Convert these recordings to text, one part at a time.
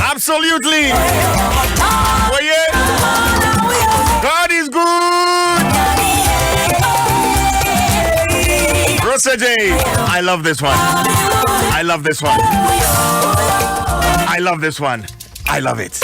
Absolutely. Oh, yeah. God is good. Rosa J. I love this one. I love this one. I love this one. I love it.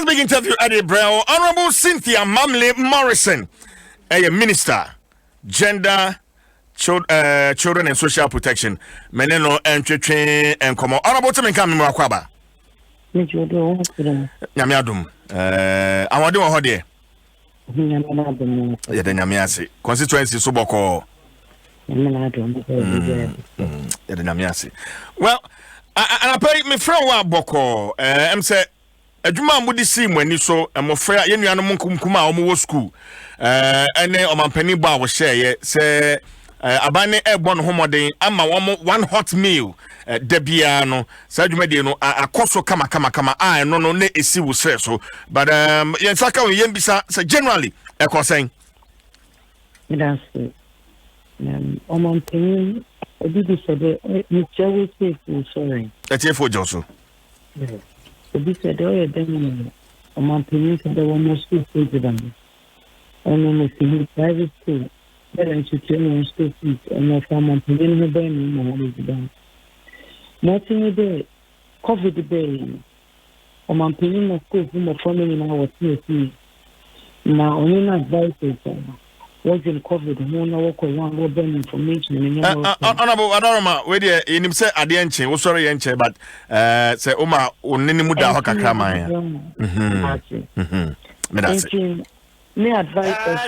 Big interview at the Brown. Honorable Cynthia Mamle Morrison, a minister, gender, children and social protection. Meneno and train and come on. Honorable Tim come in Makwaba. Nyamiadum. I want to do a holiday. Yeah, the Nyamiasi constituency Suboko. Yeah, the Nyamiasi. Well, I pay me from Boko. I'm say. Adwuma mudi sim wani so emofra ye nuanom nkumkuma a omo wo school ene omampani ba wo share se abane ebon homoden ama wo one hot meal debia no sa adwuma de no akoso kama a no ne esi wo sre so but yen saka wo yen bisa se generally ekosen that's omampani obi bi se de ni chewe se sorry etiefo joso obi said oh then my parents said they were more school fees than and then the private school then to train school fees and my family paying her baby money down nothing there COVID day my parents school from my family now was here now only advice was in COVID no na work one more information honorable Adorama we dey enim say ade enche wo sori enche but say oma onini mu da ho kakra man me advice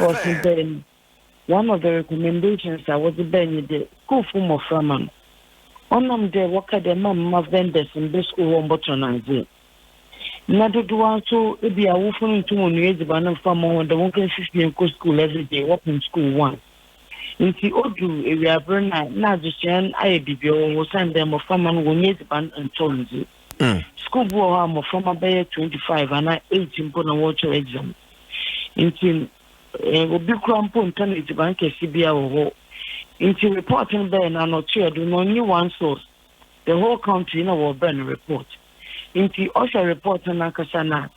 was then one of the recommendations I was ben the school from of farmers onam dey work at the mama vendors in the school one botonaze na do want to be a wolf into one ban farm on the one system school every day working school one nti odu we are burn na just I be o send them of farm on one ban and tonzi school boy am from about 25 and 18 put on watch exam nti we be cramp on internet bank CBA or nti reporting there na not sure do no only one source the whole country na will burn report inti osha report na kasana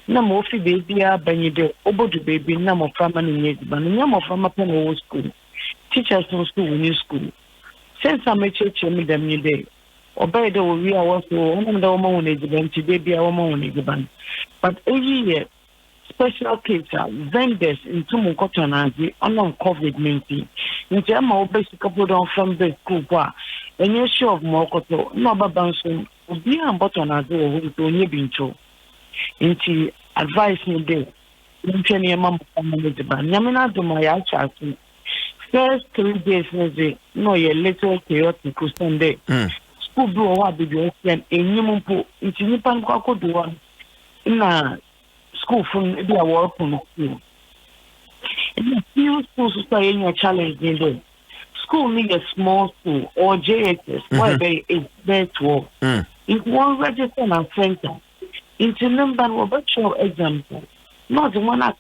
na mo fi baby abanyi de obodu baby na mo frama ni nyezi ba na mo frama pe no school teachers no school new school since I met you me dem ni de obey de we are was so onam da wo ma woni ejiban ti baby a wo ma woni ejiban but every year special case vendors into mo kotonazi on COVID-19 nti ama obesi couple down from the school kwa enye show of mo koto no baba nso obi am button as wo to nye bincho nti advice me dey ntwe ne mam family ba nyame na do my chat first 3 days no ye little chaotic Sunday school do wa be be enyim mpo nti nipa nko akodo na school from be a work on school and few schools so any challenge in there school need a small school or JSS why they is there to if one register and center into number of virtual example not the one at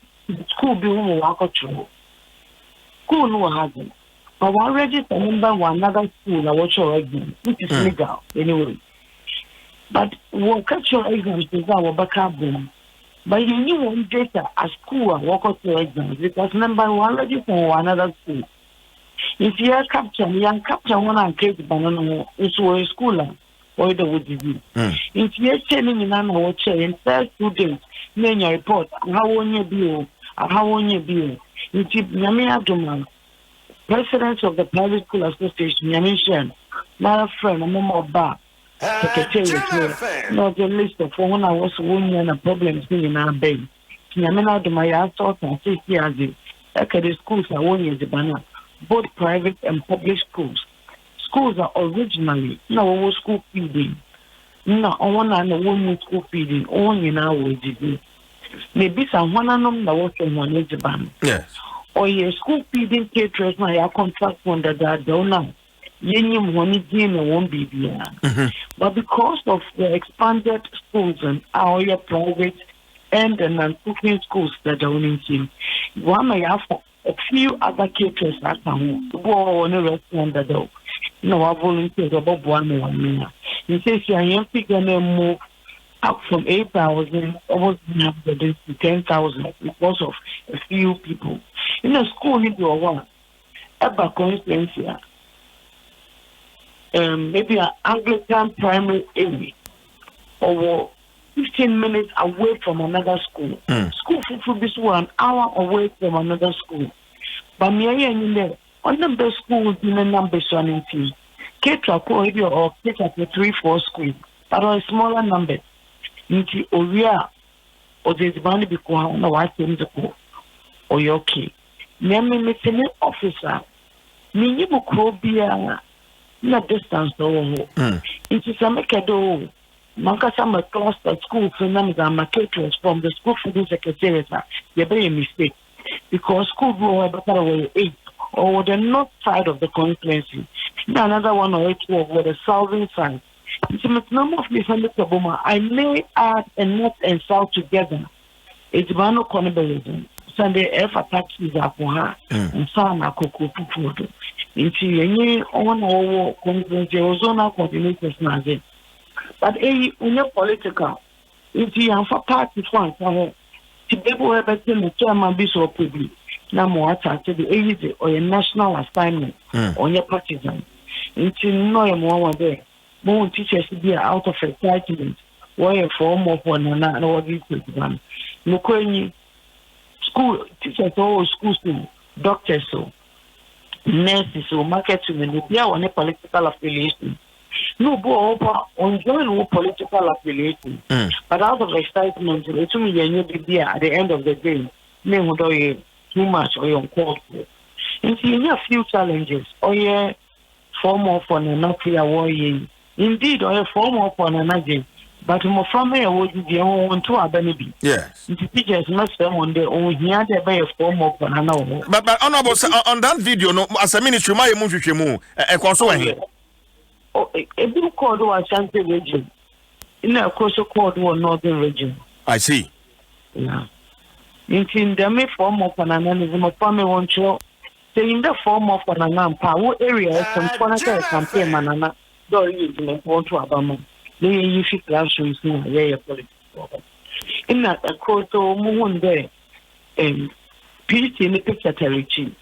school be one work school no hazard but one register number one another school a virtual exam which is legal anyway but one virtual exam is our backup boom but you need one data at school and work out your exams because number one register for another school if you are capture one and case banana it's a school or the would be if you are telling me now what in first 2 days then your report how on your bill if you Adom president of the private school association my friend a mama ba secretariat no the list of one I was one and problems in our bay. Nyamena do my assault and safety as it. The schools are 1 year the banner, both private and public schools. Schools are originally no school feeding. No, one and one school feeding, only now with it. Maybe some one and them that was in one age ban. Yes. Or your school feeding caterers, my contract one that are done now. Yenny money gain won't be there. But because of the expanded schools and our private and the non-cooking schools that are in team, one may have a few other caterers at home. Go on a restaurant that though. No, I volunteered about 1 million. He says, I am figuring to move up from 8,000 almost to 10,000 because of a few people. In a school, you do one. About coincidence, maybe an Anglican primary area or 15 minutes away from another school. School for this 1 hour away from another school. But me and on the best school in the number one team. Ketra or Ketra 3-4 school, but on a smaller number. Nti Oria or the Bani Biko, no, I think the school or your key. Name me officer. Me you crobia na distance no. It is a make a do. Mankasama class at school for Namga caterers from the school for the secretariat. You're very mistake. Because school go better away 8 or the north side of the constituency. Another one or 8 over the southern side. It's a number of different Kabuma. I may add a north and south together. It's Bano cannibalism. Sunday F taxis are for her and Sana Coco food. Into any on or constituency or zona coordinators nazi. But when you're political, if you have a party fund, to be able to have the chairman be so public. Now more attached to the agency or a national assignment on your partisan. Into no more there. More teachers to be out of excitement. Why a form of one and all these exams. No school teachers all schools, doctors, so nurses, so marketing, they are on a political affiliation. No, on join political affiliation. But out of excitement, it to me at the end of the day, name would too much or you're called for. And see, you have few challenges. Or yeah, form of one and not clear warrior. Indeed, or a form of one another. But more from here, would you want to have any? Yes. The teachers must them on their own here, they buy a form of one another. But honorable, on that video, no, as a ministry, my move, a console here. Oh, a blue code was Shanty region. In a coastal code was northern region. I see. Yeah. In the may form of an anonymous of family won't show. Say in the form of an anampa, what area some Ponaka campaign manana, though you want to Abama. They use it classrooms in a way of politics. In that a quarter moon there, and peace in the picture territory.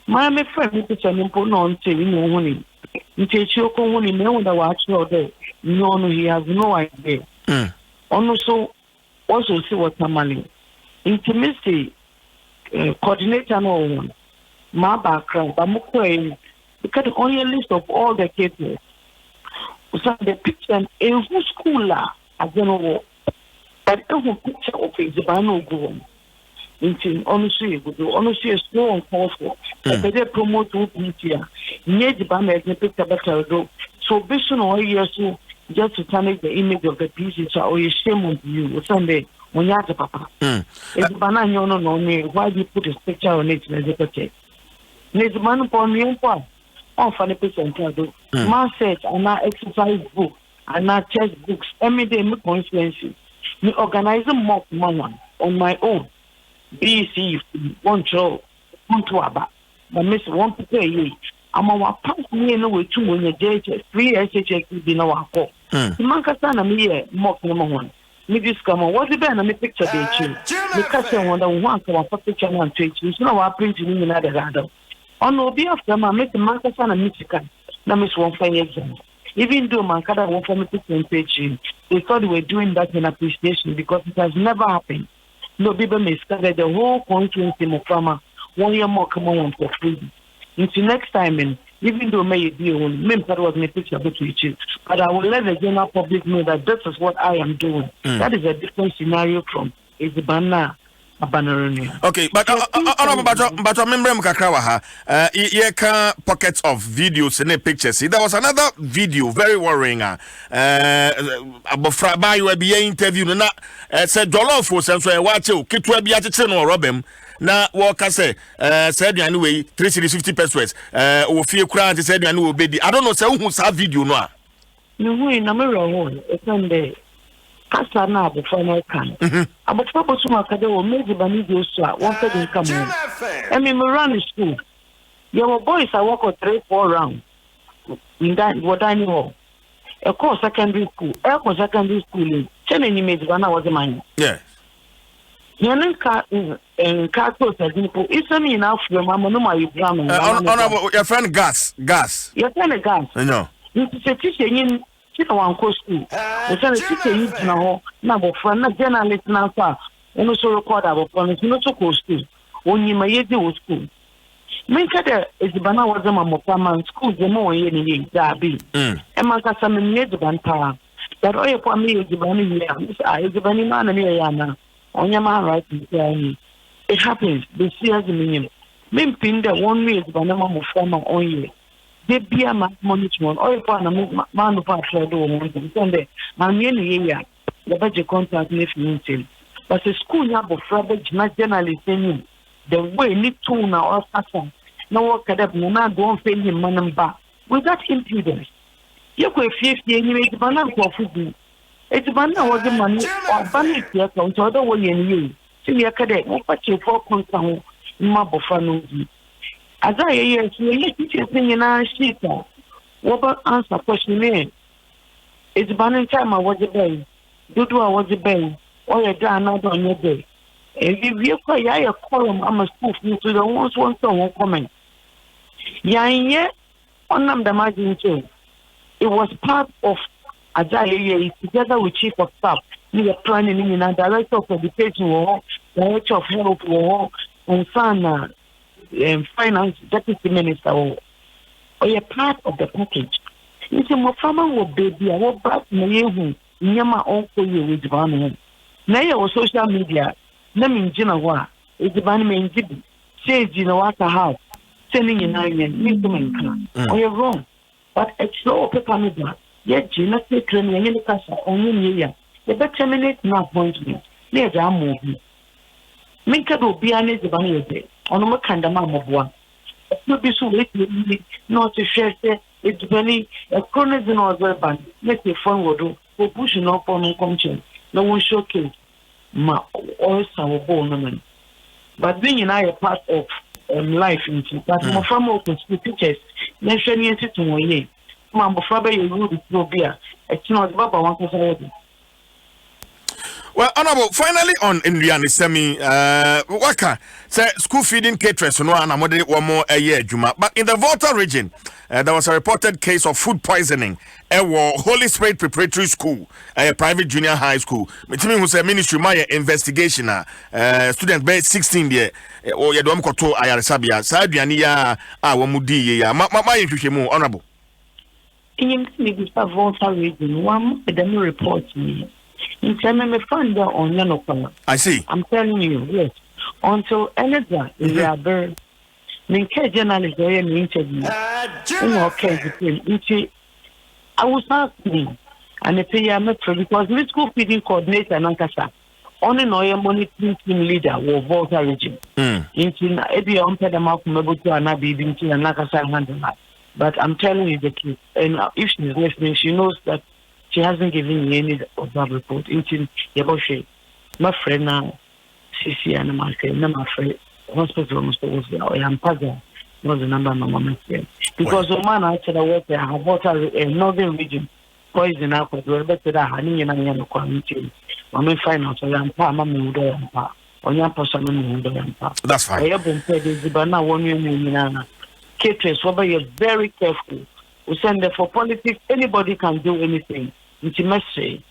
My friend, it's an important thing, no money. You take your community, know the watch all day. No, he has no idea. Also see what money. Intimacy coordinator no one. My background, but I'm because only a list of all the cases. So the picture in who school I don't know. But every picture of it, the banner go on. Honestly, honestly, a slow and powerful. But they promote media. Near the banner is a picture better though. So based on all years, just to tarnish the image of the pieces, or you shame on you Sunday. When you have the papa, it's banana no me. Why do you put a picture on it? There's a man upon me on funny percent. Man said, and now exercise book, and now chess books. Every day, me coincidences. Me organize a mock man on my own. BC, one show, one to about. But Miss one to pay. I'm a pass me in way 2 when you date 3 SHX be no call. The man can stand a me mock number 1. Me this come on. What's the band? Me picture they change. Me catch one that one come on picture one change. You know what printing in another radar. On no be after my make the man can stand a Michigan. Now miss one fine exam. Even though man can't want for me to page, they thought they were doing that in appreciation because it has never happened. No people may scatter the whole constituency of farmer 1 year more come on for free. Until next time, even though may be on me was my picture but I will let the general public know that this is what I am doing. That is a different scenario from Ezibana. Okay, but remember Mkakrawa pockets of videos and pictures. There was another video very worrying. Abofra you be interview na said Jollof was so watch you kitwa bi atete no robem na work say said anyway 350 pesos o fie kura and said anyway obedi. I don't know say who saw video no. No we na me ro it's on the Kasa na abofra na kan. Abofra bosu makade o meji bani go so a won fe dey come. Me run school. Your boys I work 3-4 rounds. In that what I know. A course secondary school. Secondary school. Chene ni meji bana was mine. Yes. Yanin ka en ka to people. Isemi enough for mama no my exam. Honorable your friend gas. Your friend gas. No. You say teacher yin Chita one school. The son teacher you know, now for not journalist now, and also record our promise not to go school. Only my year school. Make is the banana was a mamma school, the more yen Darby. And my cousin near the Bantara. That all for me is the banana, is the banana Yana. On your man right to tell me. It happens, they see as a minimum. Men pin that 1 way is banana farmer on you. They be a management or if I'm manufacturer do Sunday. I'm area the budget contract if you but the school have a frabage not generally saying the way need to now or person. No work at no man don't fail him man back without impudence. You could 50 anyway banana for food. It's banana was the money or banana account other way in you. See me a cadet, what you for constant mabble for as I hear you teachers in our sheet. What answer question me? It's banning time I was a bay. Do I was a bay. Or a down out on your day. And if you call a column, I'm a spoof to the ones one song comment. Yeah, on them the margin too. It was part of Ajay together with Chief of Staff. We were planning in a director of education or director of health or on finance deputy minister or a part of the package. You see, my farmer will baby, I will back me who Yama uncle you with Van. Now, or social media, naming Jinawa, it's the Van main Jibi, says Jinawaka house, sending in Ireland, Milton. Or you're wrong. But it's so open, yet Gina take training in the casa only year. The better terminate no appointment. There's our movie. Make a do be an easy bunny day. On a kind of mamma one. Not be so late, not to share it's very a corners in our band. Let the phone will do for pushing up on conscience. No one showcase my also bone. But being in a part of life in but my family can speak pictures. Then share me to my year. Mamma Faber, you would be beer. It's not Baba wants already. Well, Honorable, finally on Dwaso Nsem, Waka say school feeding caterers no and one more a year Juma. But in the Volta region, there was a reported case of food poisoning at Holy Spirit Preparatory School, a private junior high school. Mitimi who say ministry my investigation student be 16 there or ya dom koto ayaresabia sa aduane ya a wamudi ya ma yehwehwemu Honorable. In the Volta region, one the report me. In me find out on Yanokana. I see. I'm telling you, yes. Until Eleza is a bird. Minke journalist or an interview. Okay, I was asking, and it's a metro because the school feeding coordinator and Ankasa on an oil monitoring team leader or Volta region. Into every unpedamouth able to another into an Ankasa handle that. But I'm telling you the truth. And if she's listening, she knows that. She hasn't given me any of that report. Into Yaboshe, my friend now, Sisi and my friend, hospital was there. I am puzzled. Was the number of my mom said. Because the man I said I work there, I bought a northern region, poison apple, we're better than honey and I am quality. I'm in finance, I am pa, mammy, and pa, or young person, and pa. That's fine. I have been said, is but now 1 million. Caterers, whether you're very careful. We send them for politics. Anybody can do anything. It's a message.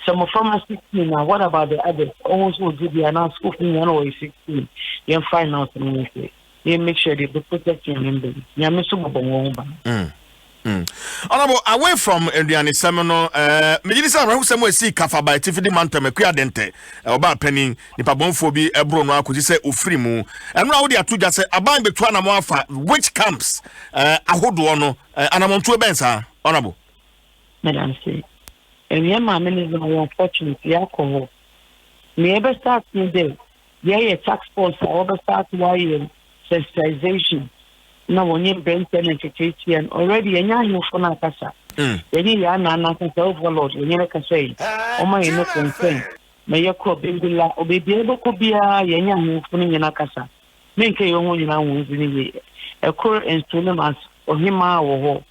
Some of them are 16 now. What about the others? Almost will give you an school fee, 16. You find out anything. you make sure they protect your members. Honorable, away from Indiana Seminole, Medicine Rahusamo see Kafa by Tiffany Mantum, a queer dente, about penny, the Pabonphobi, a brono, could you say, Ufrimu, and now they are two just about the Tuanamofa, which camps, a hodono, and I'm on two events, Honorable. Madam, say, and your mamma is unfortunately alcohol. Me ever start me there, yeah, tax force, I ever start why sensitization. No one in Benton and already a young for Nakasa. Any Yana overload, when you can say, oh my innocent thing. May your crop be able to be a young for Nakasa. Make a young woman a core instrument or him or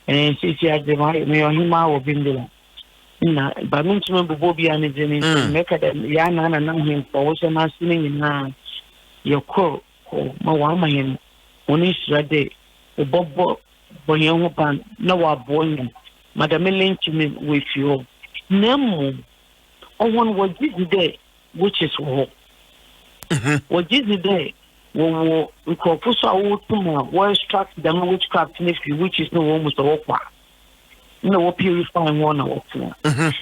and since you have the right, may or him or Bindula. But mention Bobby and his make a Yana and him for what's a man singing in your core, Mawama. When it's ready, the Bobo Boyan, no, our boy, Madame Lynch with you. No, one was this day, which is war. What is the day? We call for so old where struck them witchcraft which is no almost a walk. No, purifying 1 or 2.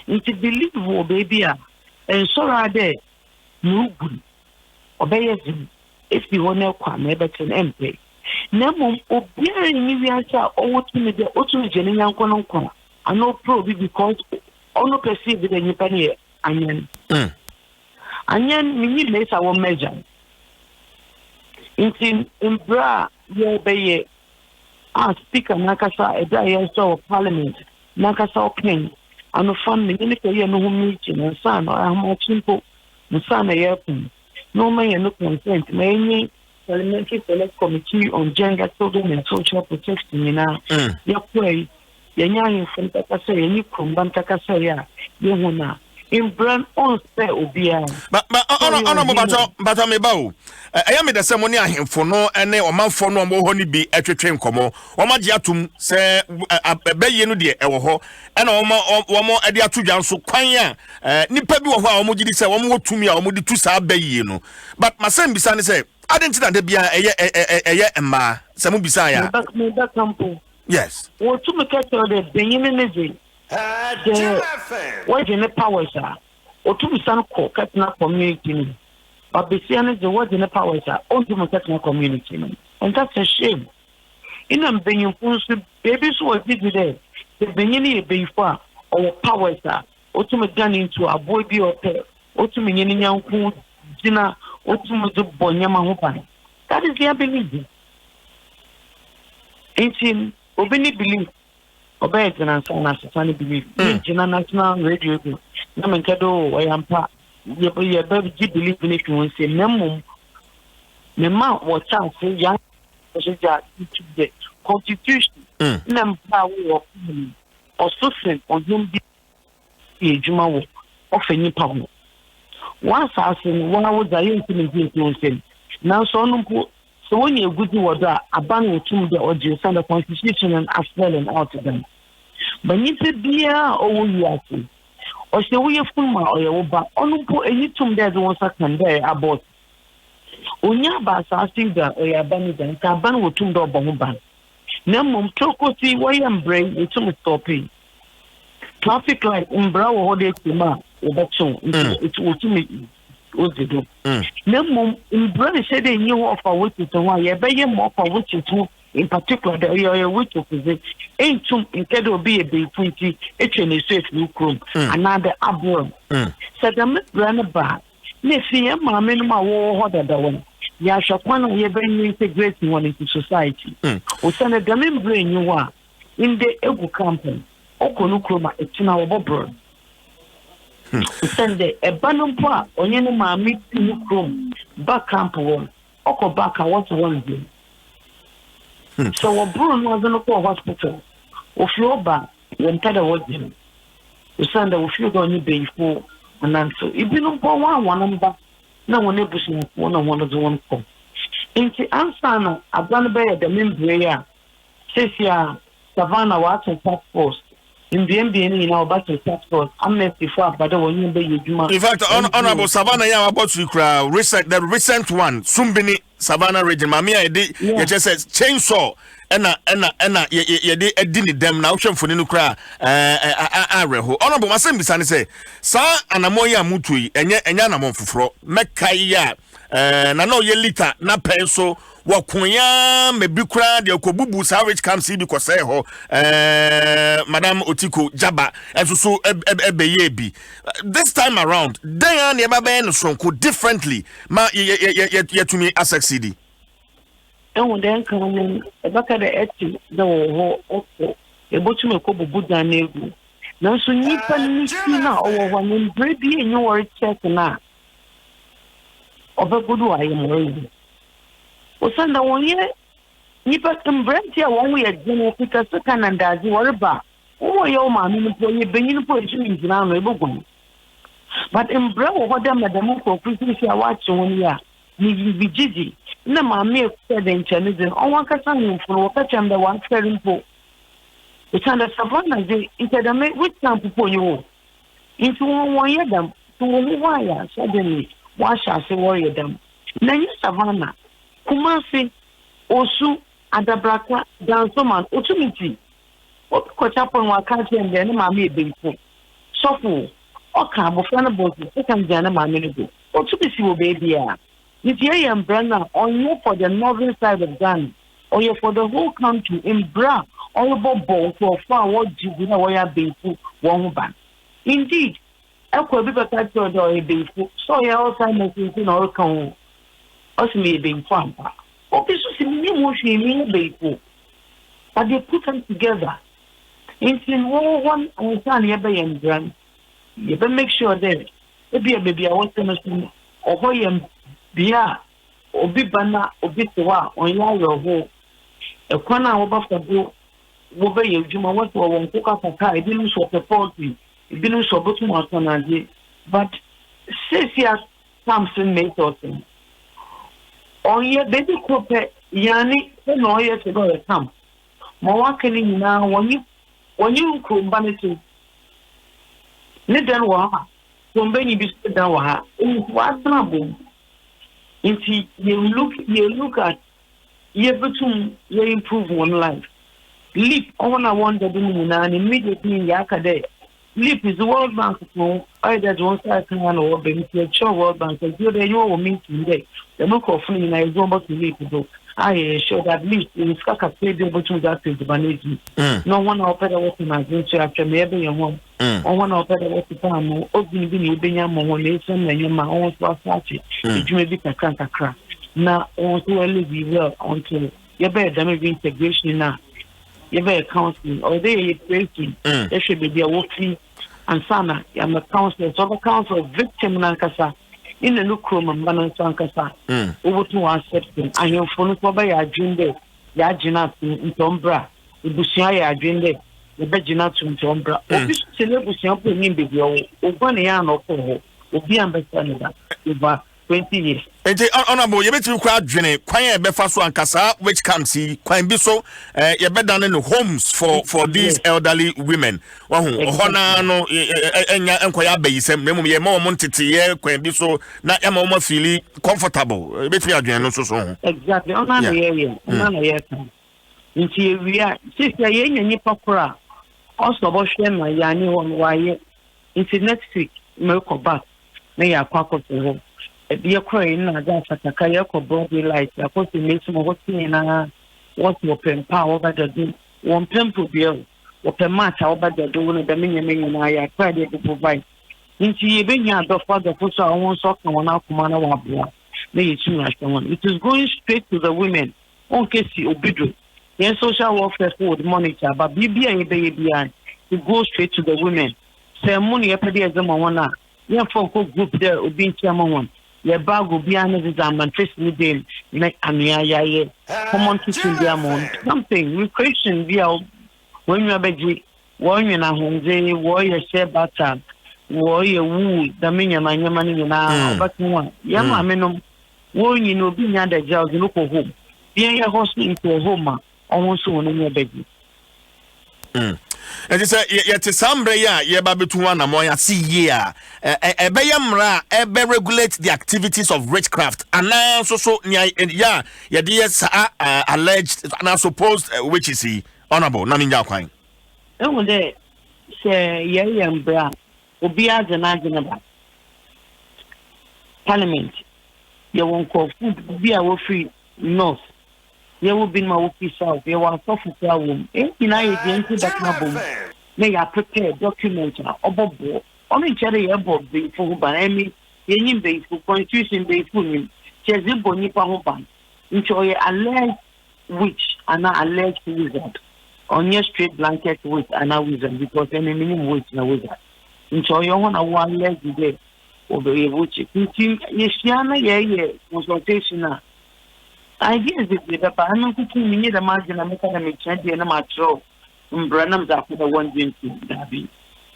It's a believable baby, and so are they. No good. Obey him if you want to come, maybe it's an empty. Nemo, Obia, you answer all to me the ultimate general conquer. I know probably because all perceive the new penny, Onion. Onion, we need less our measure. In Bra, you obey. Speaker Nakasa, a day of Parliament, Nakasa King, and a family, no meeting, and son, or a more simple, the son, a airplane. No man, no consent, mainly. Parliamentary Select Committee on Gender, Children and Social Protection. Your way, Yan from Takasa, and you come Bantakasaya, Yona. In brand on spare Obia. But Honorable Batamebo, I am the ceremony him for no and or man for no more honey be at your train como, or Magiatum say a bayenu dear, and one more at the Atujan so quanya, Nipabu or Modi say one more to me or Modi to Sa Bayenu. But my son beside say, I didn't think that be a ma, some beside. Yes. What to make the Benjamin what in the powers are? Or to be some cutting up community. But besides the what in the powers are, only cutting up community. And that's a shame. In a being babies who are today, the beginning before or powers are, or to make done into a boy be or pair, or to me any young food, dinner, or to me the Bonyama Hopan. That is their belief. Ain't him, Obini believe. Obey and answer as a funny belief. National radio. Namankado, I am part. You baby believe in it when say Nemum. The mouth was chance young the constitution. Nam power or suffering on him be Juma of any power. Once I said, when I was a young thing, now so when you good word, a ban will to the audio, send the constitution and as well and out to them. But you said, dear, or you are or say, we are full or your back, only put any tomb there once I can there about. Unyabas asking that or your banner, Caban will tomb the bomban. Namum Tokoti, why am brain, it's a stopping. Traffic light in Brow or the Tima, or that so it will to me. What they do? Namum in Brown said they knew of a witch to why you pay more for which to in particular the area which of it ain't too instead of be a big 20 a safe new room another abroad. Said the Miss Brand bar. Nessie, my minimum war harder than one. Yashakwana, you're very integrating one into society. Or send a diamond brain you are in the Ego campaign. Okonukroma, it's in our bubble. Send a banner part on any my meeting room, back camp one, Oko back. I want to one day. So a broom was in a poor hospital. Of your back, when Tada was him. The Sunday, if you don't need before and answer, if you don't go one number, no one ever seen one of the one call. In the answer, I've gone by the member, says ya, Savannah Watson Task Force. In the MBN in our battle task force, I'm not before, but I will be you. In fact, Honorable Savannah, I'm about to cry. The recent one, Sumbini Savannah region mami a ye just says chainsaw ena ye de edini dem na wohwe mfoni no kra areho honorable masem bisane say sa anamoyi amutu yi enya anamon foforo mekai ya na no ye liter na peso wakonya mebikura de okobubu sa which comes see because say ho madam Otiko Jaba enso ebeye bi this time around dan ya baba no sonko differently ma ye to me succeed and then come back at the eti the ho ebotu me kobubu dan egu na so nipa ni na owo ho ni brebi enyo wor check na obegudu ayemo osanda wonye nipa tembrenti a won ye gene fika so kanandazi worba wo ye o ma mi po ye benyin po eji ngina no ebogun but embra wo dem madam ko krisi a wa che won ya ni vigiji na ma me ko den chanizin on wan ka san ni furo ka chambe wan ferin po osanda savana je intedame which camp po yo into won ye dam to won wa ya suddenly wa sha se wo ye dam na ni savana Kumasi osu adabraka dansoman otumiti okocha pon wa ka je nde na mama ebenfu sofu oka abofra na bozi sekam jana mama ne go otumisi wo baby a nti ye brana onye for the northern side of Ghana or you for the whole country in bra all bobo for far what jibu na wo ya benfu wo ho ban indeed ekwa bi baka to do ebenfu so ya also message na all kan Osme being found. Obviously, but they put them together. In one and son, and grand. You better make sure that maybe a baby I want to or Hoyam Bia or Bibana or Bitwa or your hole. A corner over for go over you, Juma, what won't cook up a car, it didn't show the poultry, it didn't show bottom on but says here Samson made something. Oye baby kope yani no ye to go come mo wakani na woni kumbaniti ne dan wa ha kumbani bi dan wa ha wa trabo inti you look at you betum you improve one life leap on a wonder doing na immediately yakade leap is the World Bank no either one side can or benefit World Bank you dey you meeting there the book of free na is about to leap do I sure that leap in skaka pay be able to that to manage no one opera what na going to after maybe your home on one opera what to time obi bi ni benya mo ho nation na nyama on so asachi ejuma bi kakra na on to live well until you better damage integration na you better counseling or they breaking there should be a working and sana I'm a counselor so the counsel victim nankasa in the look room and banan sankasa over to accepting and your phone for by a jinde ya jina in tombra ibusia ya jinde the bejina to tombra obi celebusia po ni bebi o ogwane ya no ko obi ambassador that 20 years. Honorable, you better crowd adwene kwan e befa so ankasa which comes see kwan bi so you be down in homes for these elderly women. Wahu hona no enya enkoya bayisem na mum ye ma wo ntete ye kwan bi so na ya ma wo feel comfortable. You better adwene no so. Exactly. Ona na ye. Ona na ye. Nti we are sister ye nyanyi pakora. Also bo hwe na yani won waye. Nti next week me ko back na ya kwakọ so. Be a crane, I got a kayako body light. I put the nation of what's in what's open power over the one temple bill, open matter over the doing the million I tried to provide. Into you being the father puts our own sock on our commander wabla. It is going straight to the women. On case you obedient. Yes, social welfare for the monitor, but baby to go straight to the women. Say money a pretty as a one. Yeah, for group there will be chairman one. Your bag will be an exam and face me then make a common teaching their mount. Something we question via when you are begging, when you're not home, they warrior share butter, warrior woo, the minion and your money now, but one. Yama menum, warring you know, being at the jail, you look home. Being a hospital into a home, almost one in your begging. And you say yet some ya ye baby to one amoya see year ebeyamra ebe regulate the activities of witchcraft and now so yeah dear alleged and supposed witches he honorable naminja kwine. And they say yeah bra obi agena parliament you won't call food be a free north. There will be my south. There was a soft room. In I against that number. May I prepare documents or bobo. Only cherry above the full by any base for constitution based women. Chezimbo Nipa Hoban. Enjoy alleged witch and alleged wizard. On your straight blanket witch and a wizard because any minimum witch and a wizard. Enjoy your one leg today. Or the witch. Yes, yeah, consultation. Ideas is the papa. I'm not thinking we need a margin and make a change in a matro. Branham's after the one drinking, Dabby.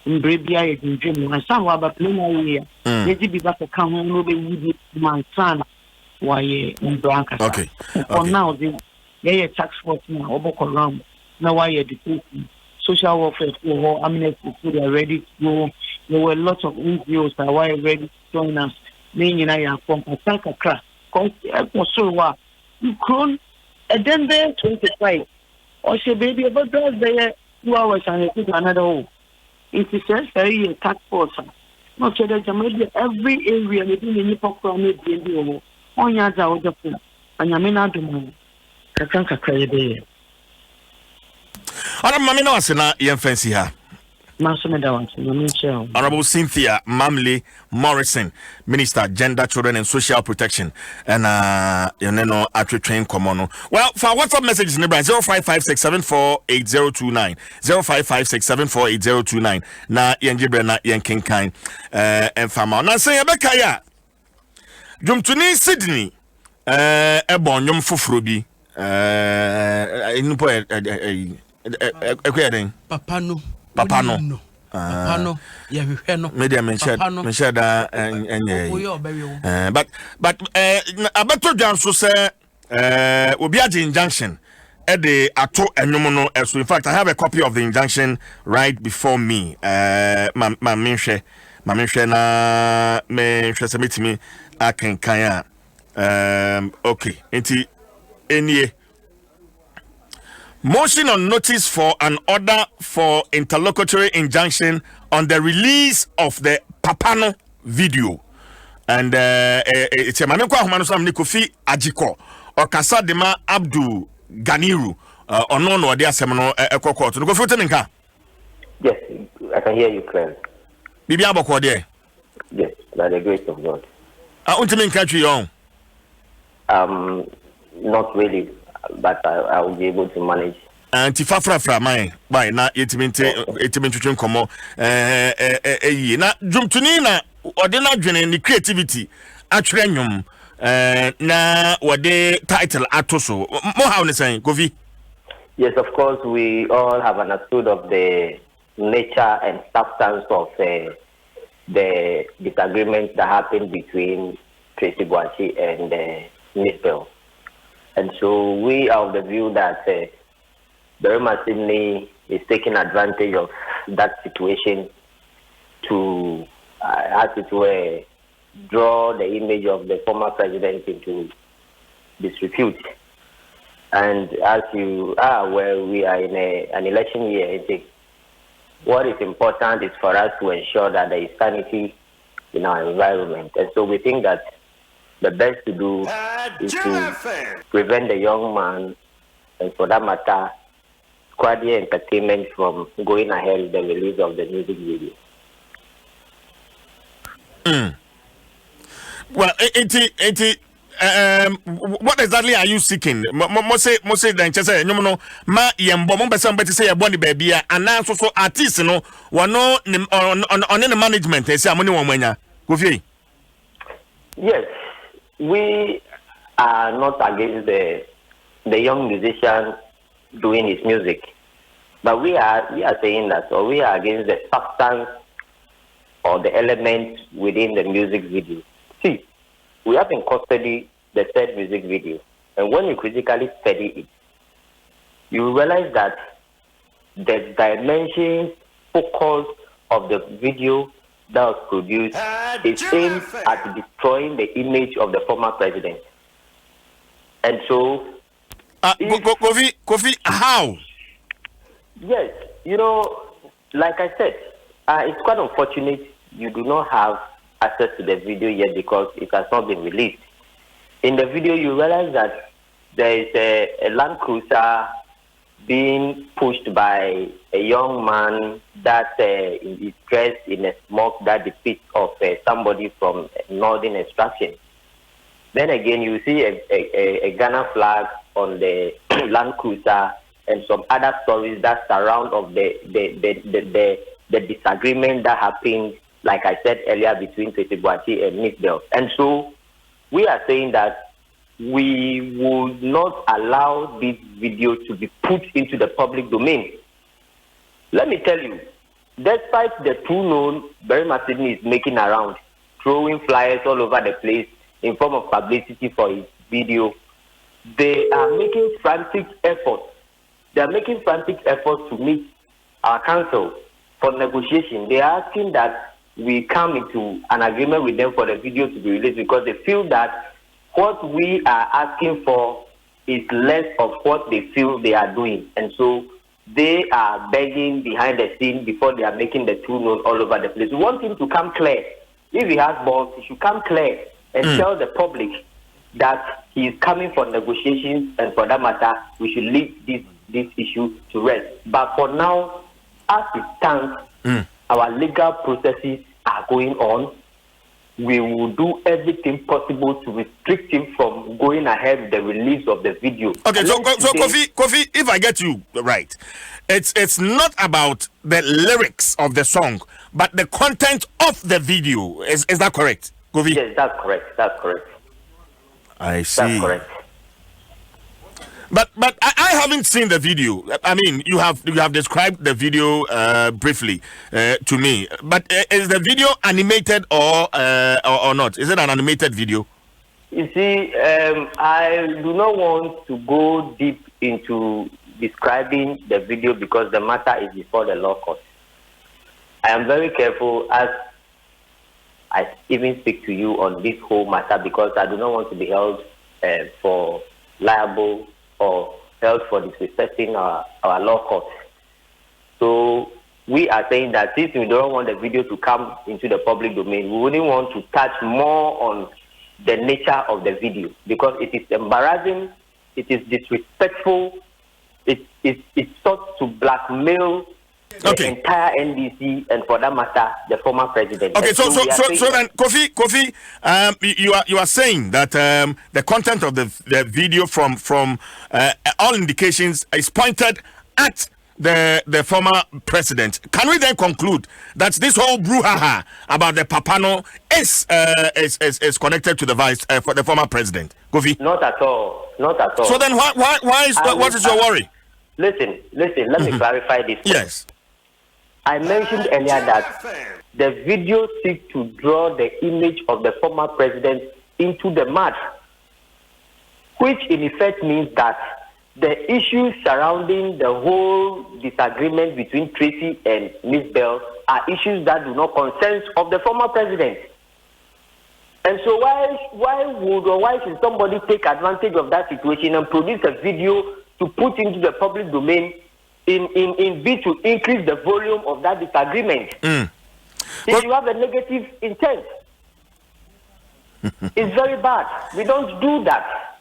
In Brabia, in dreaming. My son, what about playing here? Let it be back to come home over with my son. Why, in Blanca. Okay. For now, the tax force now, over around. Now, why education, social welfare for amnesty, so they are ready to go. There were lots of NGOs that were ready to join us. Meaning, I am from Pasaka Craft. Because it was so what. You crown a then there 25. Or she baby about those there 2 hours and I took another hole. It is very tax force. Not sure that maybe every area within the Nippon Chronic video on yards out of the and I mean, I don't know. I can't credit there. I don't know, I say, young fancy her. Honorable Cynthia Mamley Morrison, Minister, Gender, Children and Social Protection, and you know, at train common. Well, for WhatsApp messages, 0556748029, 0556748029. Na Yanjibre na Yankinkain, and Fama. Now say Abekaya, Jumtuni Sydney, Ebon Yum Fufrubi, in Papano. Papano. Papano, yeah, media mentioned that but Abato Janso say Obiaji injunction at the Ato and Nomono. So in fact I have a copy of the injunction right before me. Ma mention na me submit me I can kaya okay enti any motion on notice for an order for interlocutory injunction on the release of the Papano video. And it's a maneko humanusam Nikofi Ajiko or Kasadema Abdul Ganiru or no no dia semino ekoko to go for teninka. Yes, I can hear you clearly. Bibi aboko there. Yes, by the grace of God. Untimin country on. Not really, but I will be able to manage. Antifafra fra mine by na etimente komo na dwumtuni na ode na dwene ni creativity atwere nwom na wode title atoso mo how ne say Kofi. Yes, of course we all have understood of the nature and substance of the disagreement that happened between Tracy Boachi and Nispel. And so we are of the view that Berima Sydney is taking advantage of that situation to, as it were, draw the image of the former president into disrepute. And as you are aware, we are in an election year. What is important is for us to ensure that there is sanity in our environment. And so we think that the best to do is to prevent the young man, and for that matter, Quadri Entertainment from going ahead with the release of the music video. Well, what exactly are you seeking? Most then say no no ma yembo mo person better say yeboni baby and so artist no one on the management say amoni won manya Kofi. Yes, we are not against the young musician doing his music, but we are saying that, or we are against the substance or the elements within the music video. See, we have in custody the third music video, and when you critically study it, you realize that the dimensions, focus of the video that was produced is aimed at destroying the image of the former president. And so, Kofi, how? Yes, like I said, it's quite unfortunate you do not have access to the video yet because it has not been released. In the video, you realize that there is a Land Cruiser being pushed by a young man that is dressed in a smock that depicts of somebody from northern extraction. Then again, you see a Ghana flag on the Land Cruiser and some other stories that surround of the disagreement that happened, like I said earlier, between Tracy Boachi and Miss Bell. And so we are saying that we would not allow this video to be put into the public domain. Let me tell you, despite the true known Barry Masini is making around, throwing flyers all over the place in form of publicity for his video, they are making frantic efforts. They are making frantic efforts to meet our council for negotiation. They are asking that we come into an agreement with them for the video to be released because they feel that what we are asking for is less of what they feel they are doing. And so they are begging behind the scene before they are making the truth known all over the place. We want him to come clear. If he has balls, he should come clear and tell the public that he is coming for negotiations, and for that matter, we should leave this issue to rest. But for now, as it stands, our legal processes are going on. We will do everything possible to restrict him from going ahead with the release of the video. Okay, so Kofi, if I get you right, it's not about the lyrics of the song, but the content of the video. Is that correct, Kofi? Yes, that's correct. That's correct. I see. That's correct. But I haven't seen the video. I mean, you have described the video briefly to me. But is the video animated or not? Is it an animated video? You see, I do not want to go deep into describing the video because the matter is before the law court. I am very careful as I even speak to you on this whole matter because I do not want to be held for liable or held for disrespecting our law court. So we are saying that since we don't want the video to come into the public domain, we wouldn't want to touch more on the nature of the video because it is embarrassing, it is disrespectful, it sought to blackmail the entire NDC and for that matter the former president. Okay, so then Kofi, you are saying that the content of the video from all indications is pointed at the former president. Can we then conclude that this whole brouhaha about the Papano is connected to the for the former president, Kofi? Not at all. Not at all. So then what is your worry? Listen. Let me clarify this. Yes. I mentioned earlier that the video seeks to draw the image of the former president into the mud, which in effect means that the issues surrounding the whole disagreement between Tracy and Miss Bell are issues that do not concern of the former president. And so why should somebody take advantage of that situation and produce a video to put into the public domain in bid to increase the volume of that disagreement? If you have a negative intent, it's very bad. We don't do that.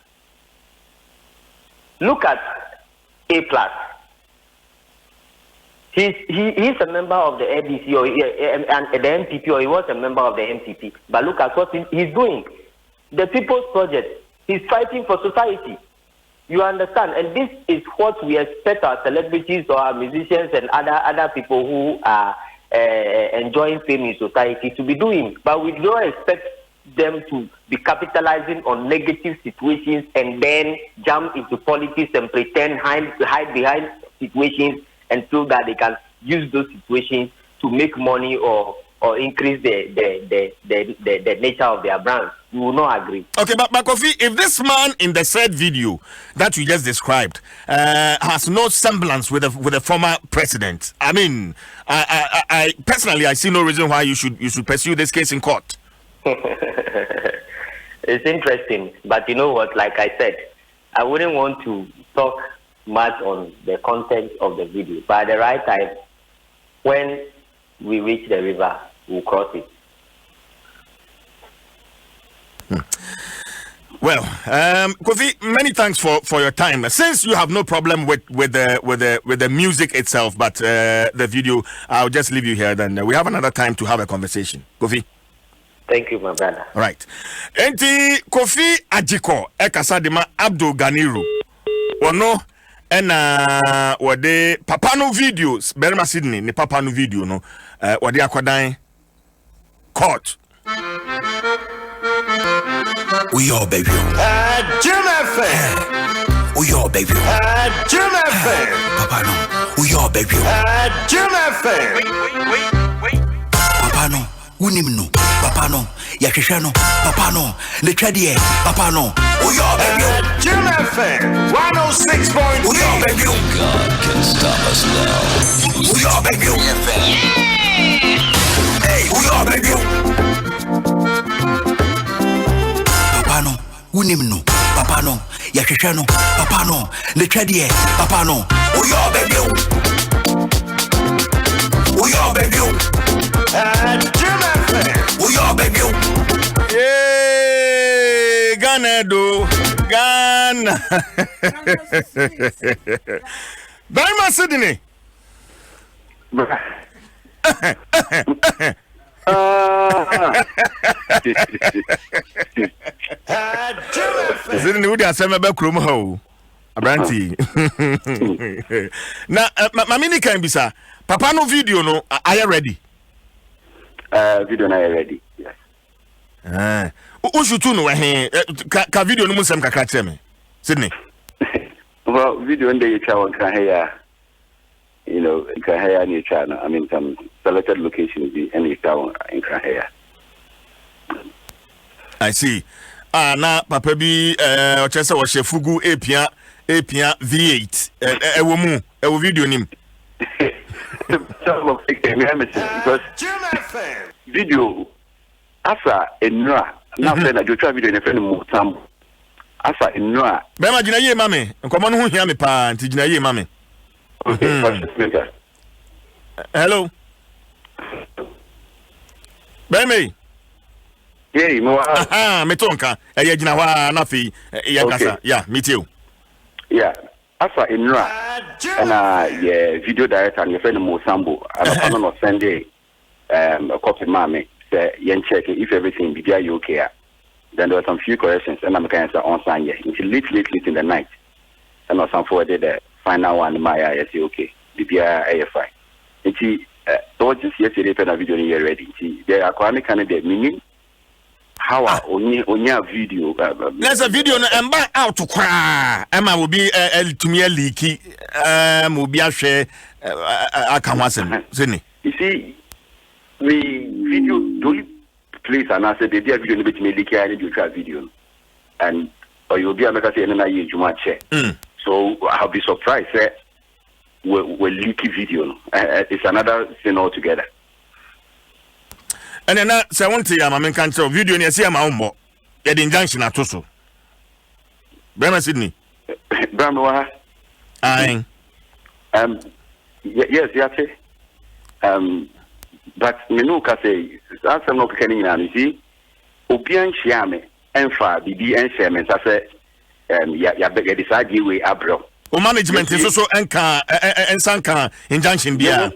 Look at A+. He's a member of the ADC or the MPP, or he was a member of the MPP. But look at what he's doing. The People's Project. He's fighting for society. You understand? And this is what we expect our celebrities or our musicians and other people who are enjoying fame in society to be doing. But we don't expect them to be capitalizing on negative situations and then jump into politics and pretend hide behind situations and feel that they can use those situations to make money or or increase the nature of their brands. We will not agree. Okay, but Kofi, if this man in the said video that you just described has no semblance with the former president, I mean, I personally I see no reason why you should pursue this case in court. It's interesting, but you know what? Like I said, I wouldn't want to talk much on the content of the video. But at the right time, when we reach the river, we'll cross it. Well, Kofi, many thanks for your time. Since you have no problem with the music itself, but the video, I'll just leave you here. Then we have another time to have a conversation. Kofi. Thank you, my brother. All right. Enti Kofi Ajiko Ekasadima Abdul Ganiru. Ono ena wade papano videos. Berma Sydney ni papano video no. Wade akwadan court. We all baby. Jim FM. We all baby. Jim FM. Papa no. We all baby. Jim FM. Wait. Papa no. Unim no. Papa no. Yakisha no. Papa no. The Chadie. Papa no. We all baby. Jim FM. 106.3. We all baby. God can stop us now. We all baby. Hey, we all baby. Papa no. Unim no. Papa no. Yakisha no. Papa no. The Chadie. Papa no. We all baby. We all baby. Jim FM. We all baby. Hey, Ghana do Ghana. Berma Sydney. Sydney, would you say my back room ho? Abranti. Now, my mini can be sir. Papa no video no. Are you ready? Video na ready. Yes. Ushutu no he ka video no musem kakra kire me. Sydney. Well, video in the channel can hear, you know, can hear any channel. I mean, some selected locations in any town in Kahaya. I see. Na papa bi o chese wo shefugu epia V8 wo video nim. Because video after enra na say na jotra video ne friend mu tam after enra be ma gina ye mame nkomo no hu hia me pa nti gina ye mame. Hello Bemi. Yeah, mo me tonka e gina wa na fi ya kasa ya meet you. Yeah, after enra and yeah video director and your friend Mosambo and on Sunday a copy mommy say yen check if everything be there you okay. Then there were some few corrections and I'm kind of on sign here until late in the night and some forwarded the final one my I say okay be fine. Nti so just yesterday pen a video here ready. Nti there are quite candidate meaning how onya video there's a video no emba out to cry Emma will be to me leaky will be share aka wasem Sydney. You see we video the only place and I said the video no be me leaky I need to try video and or you'll be a make say na you juma check. So I'll be surprised we leaky video. It's another thing altogether. And then say I want to am men kan tell video ne see am umbo. E the injunction atoso. Bema Sydney. Bama wa. Aye. Yes, but me no ka say answer no ka ni na see obian hia me enfa bibi enhia me say ya decide we abro. O management is also ensanka injunction bia.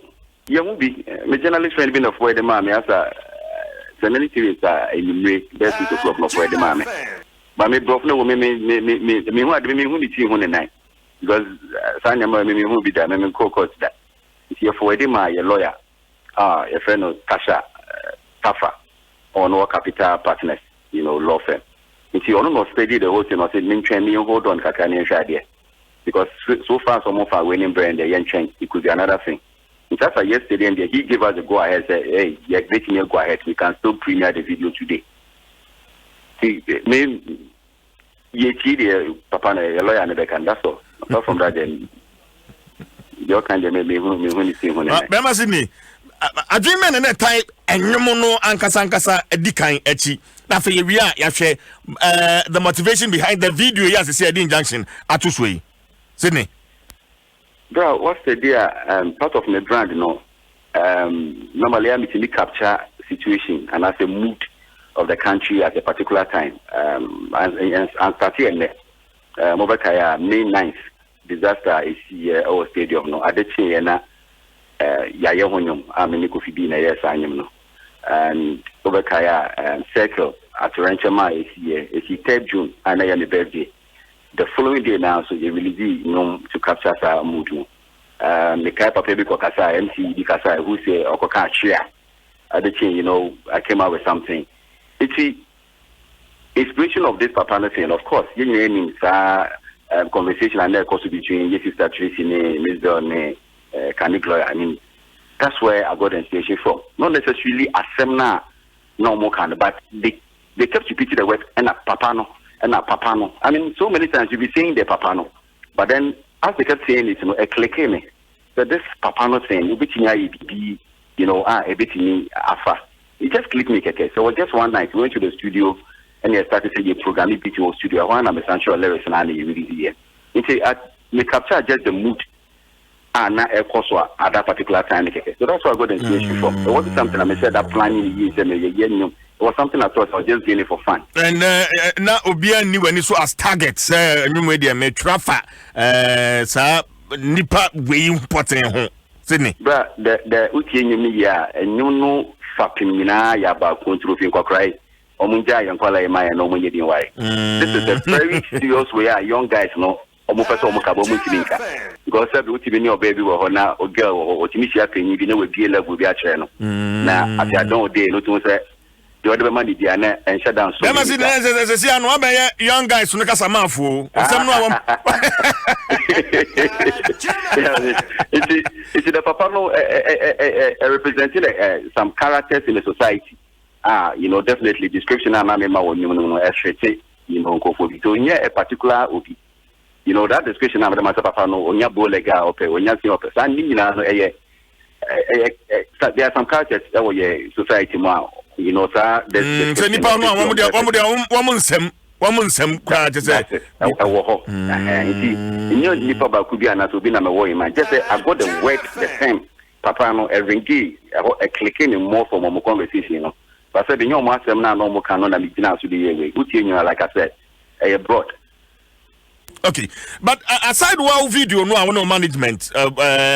Yeah, will be my journalist friend been of where the mommy as a series in the best of where the mommy. But me broke no me what me who the team on the night because Sanya me who be that me co-coach that. If you're for my lawyer, your friend of Kasha Tafa or no capital partners, you know, law firm. If you almost study the whole thing, I said, me hold on, Kakani idea. Because so far, some of our winning brand, the yen change, it could be another thing. Just yesterday, and he gave us a go ahead. Say, hey, yeah, let me go ahead. We can still premiere the video today. See, me, Papa, a lawyer, and that's all. Apart from that, then your kind of me when you see when I dream in a type and you know Ankasa a decline etchy. Now for you, the motivation behind the video, yes, I said injunction at Tusway. Sydney. Bro, what's the idea? Part of my brand, you know. Normally, I'm in the capture situation and as a mood of the country at a particular time. And starting Mobakaya May 9th, disaster is here our stadium. No, at the China, Yaya Honyum, I'm in Nikofibina, yes, I am no. And Mobakaya circle at Ranchama is here. It's 3rd June, and I am the birthday. The following day now, so you really to capture our mood. The type of people Kasa, MC Kasa, who say Okoka share. At the chain, you know, I came out with something. It's the inspiration of this Papa thing, of course. You know, conversation and course between your sister Tracy, Miss Donne, Canik Lawyer. I mean, that's where I got the inspiration from. Not necessarily a seminar, no more kind, but they kept repeating the word and a Papano. And a Papano. I mean, so many times you'll be saying the Papano. But then, as they kept saying it, you know, a click me. So this Papano thing, you know, a bit in Afa. It just clicked me, okay. So just one night, we went to the studio and I started to program it to studio. One I'm essential lyrics and I really here. We capture just the mood and not a course at that particular time. So that's why I got the inspiration from. It wasn't something I said that planning years and it was something I thought I was just doing it for fun. And now Obia knew when it so as targets, new media may traffic, sir, nipa way important. Sydney. But the Uti media and you know, Fapimina, Yaba, Control, Cry, Omunja, and Kola, my and Omunja, why. This is a very serious way our young guys know. Because every Uti, your baby or now, or girl, or Timisha, you know, with dear love will be a channel. Now, I don't day, no to say. You the money, Diana, and shut down. So, young guys, look at some mouthful. It's the Papano representing some characters in the society. You know, definitely description. I'm a you know, so in a particular, you know, that description of the Master Papano, on your bolega, or when you're seeing there are some characters that society now. You know, sir. Nsem. Just say, I got the word, the same. Papa, no, a ringy, a clicking more from our conversation, you know. But I said, you know, master now, no more canon, and begin to the way. Good, you know, like I said, a broad. Okay, but aside wow video, no, I want no management.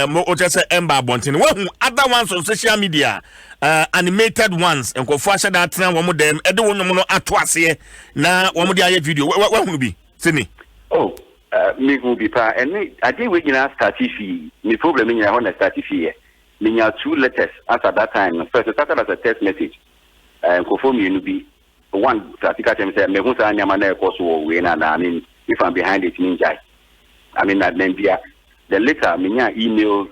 More just Ember Bontin. Well, other ones on social media, animated ones, and go faster that one of them. I don't want to atwase na one of the video. What will be? Sydney. Oh, me will be pa. And I think we can start fee. The problem in your own start fee. Me have 2 letters at that time. First, it started as a text message. Go for me, be one. Statika say me who say nyamana ekoso we na. I mean. If I'm behind it, ninja. I mean, that then the letter, email,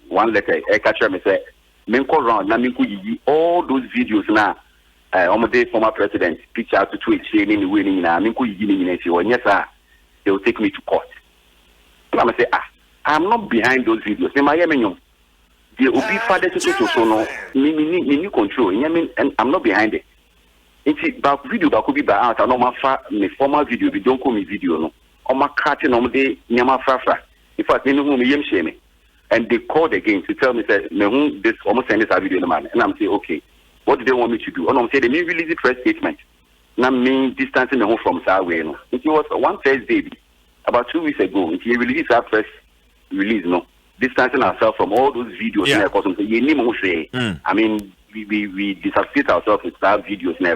one letter, I catch me say, Menko round, Naminku, all those videos now, almost the former president, picture to tweet, sharing the winning now, Minku, yes, sir, they will take me to court. So I'm say, I'm not behind those videos. The Obi father to so no, me control, and I'm not behind it. It's back video that could be by out. I know my former video, we don't call me video, no. On my cutting on the Nyama Frafra. In fact, they know whom me shame. And they called again to tell me that this almost send this video in the man. And I'm saying, okay, what do they want me to do? And I'm saying they may release the press statement. And I'm distancing the home from Sarway. No. It was one Thursday, about 2 weeks ago. He released our press release, no. Distancing ourselves from all those videos. Yeah. I mean, we disassociate ourselves with that videos now.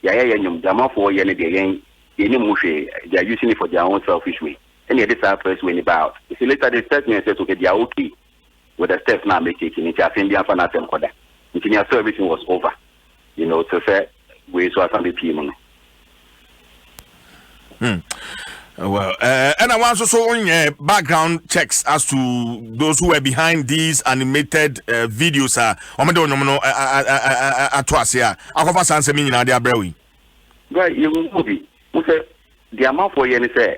They are using it for their own selfish way. And this our first way about. You see, later they test me and said, okay, they are okay with the steps now they're taking. I think they are for nothing. So everything was over. You know, to say we saw some people. Well, and I want also on background checks as to those who were behind these animated videos. Omedo no no atwasia. Akofa sanse mi nyina de abrewi. Right, you movie. We say the amount for you say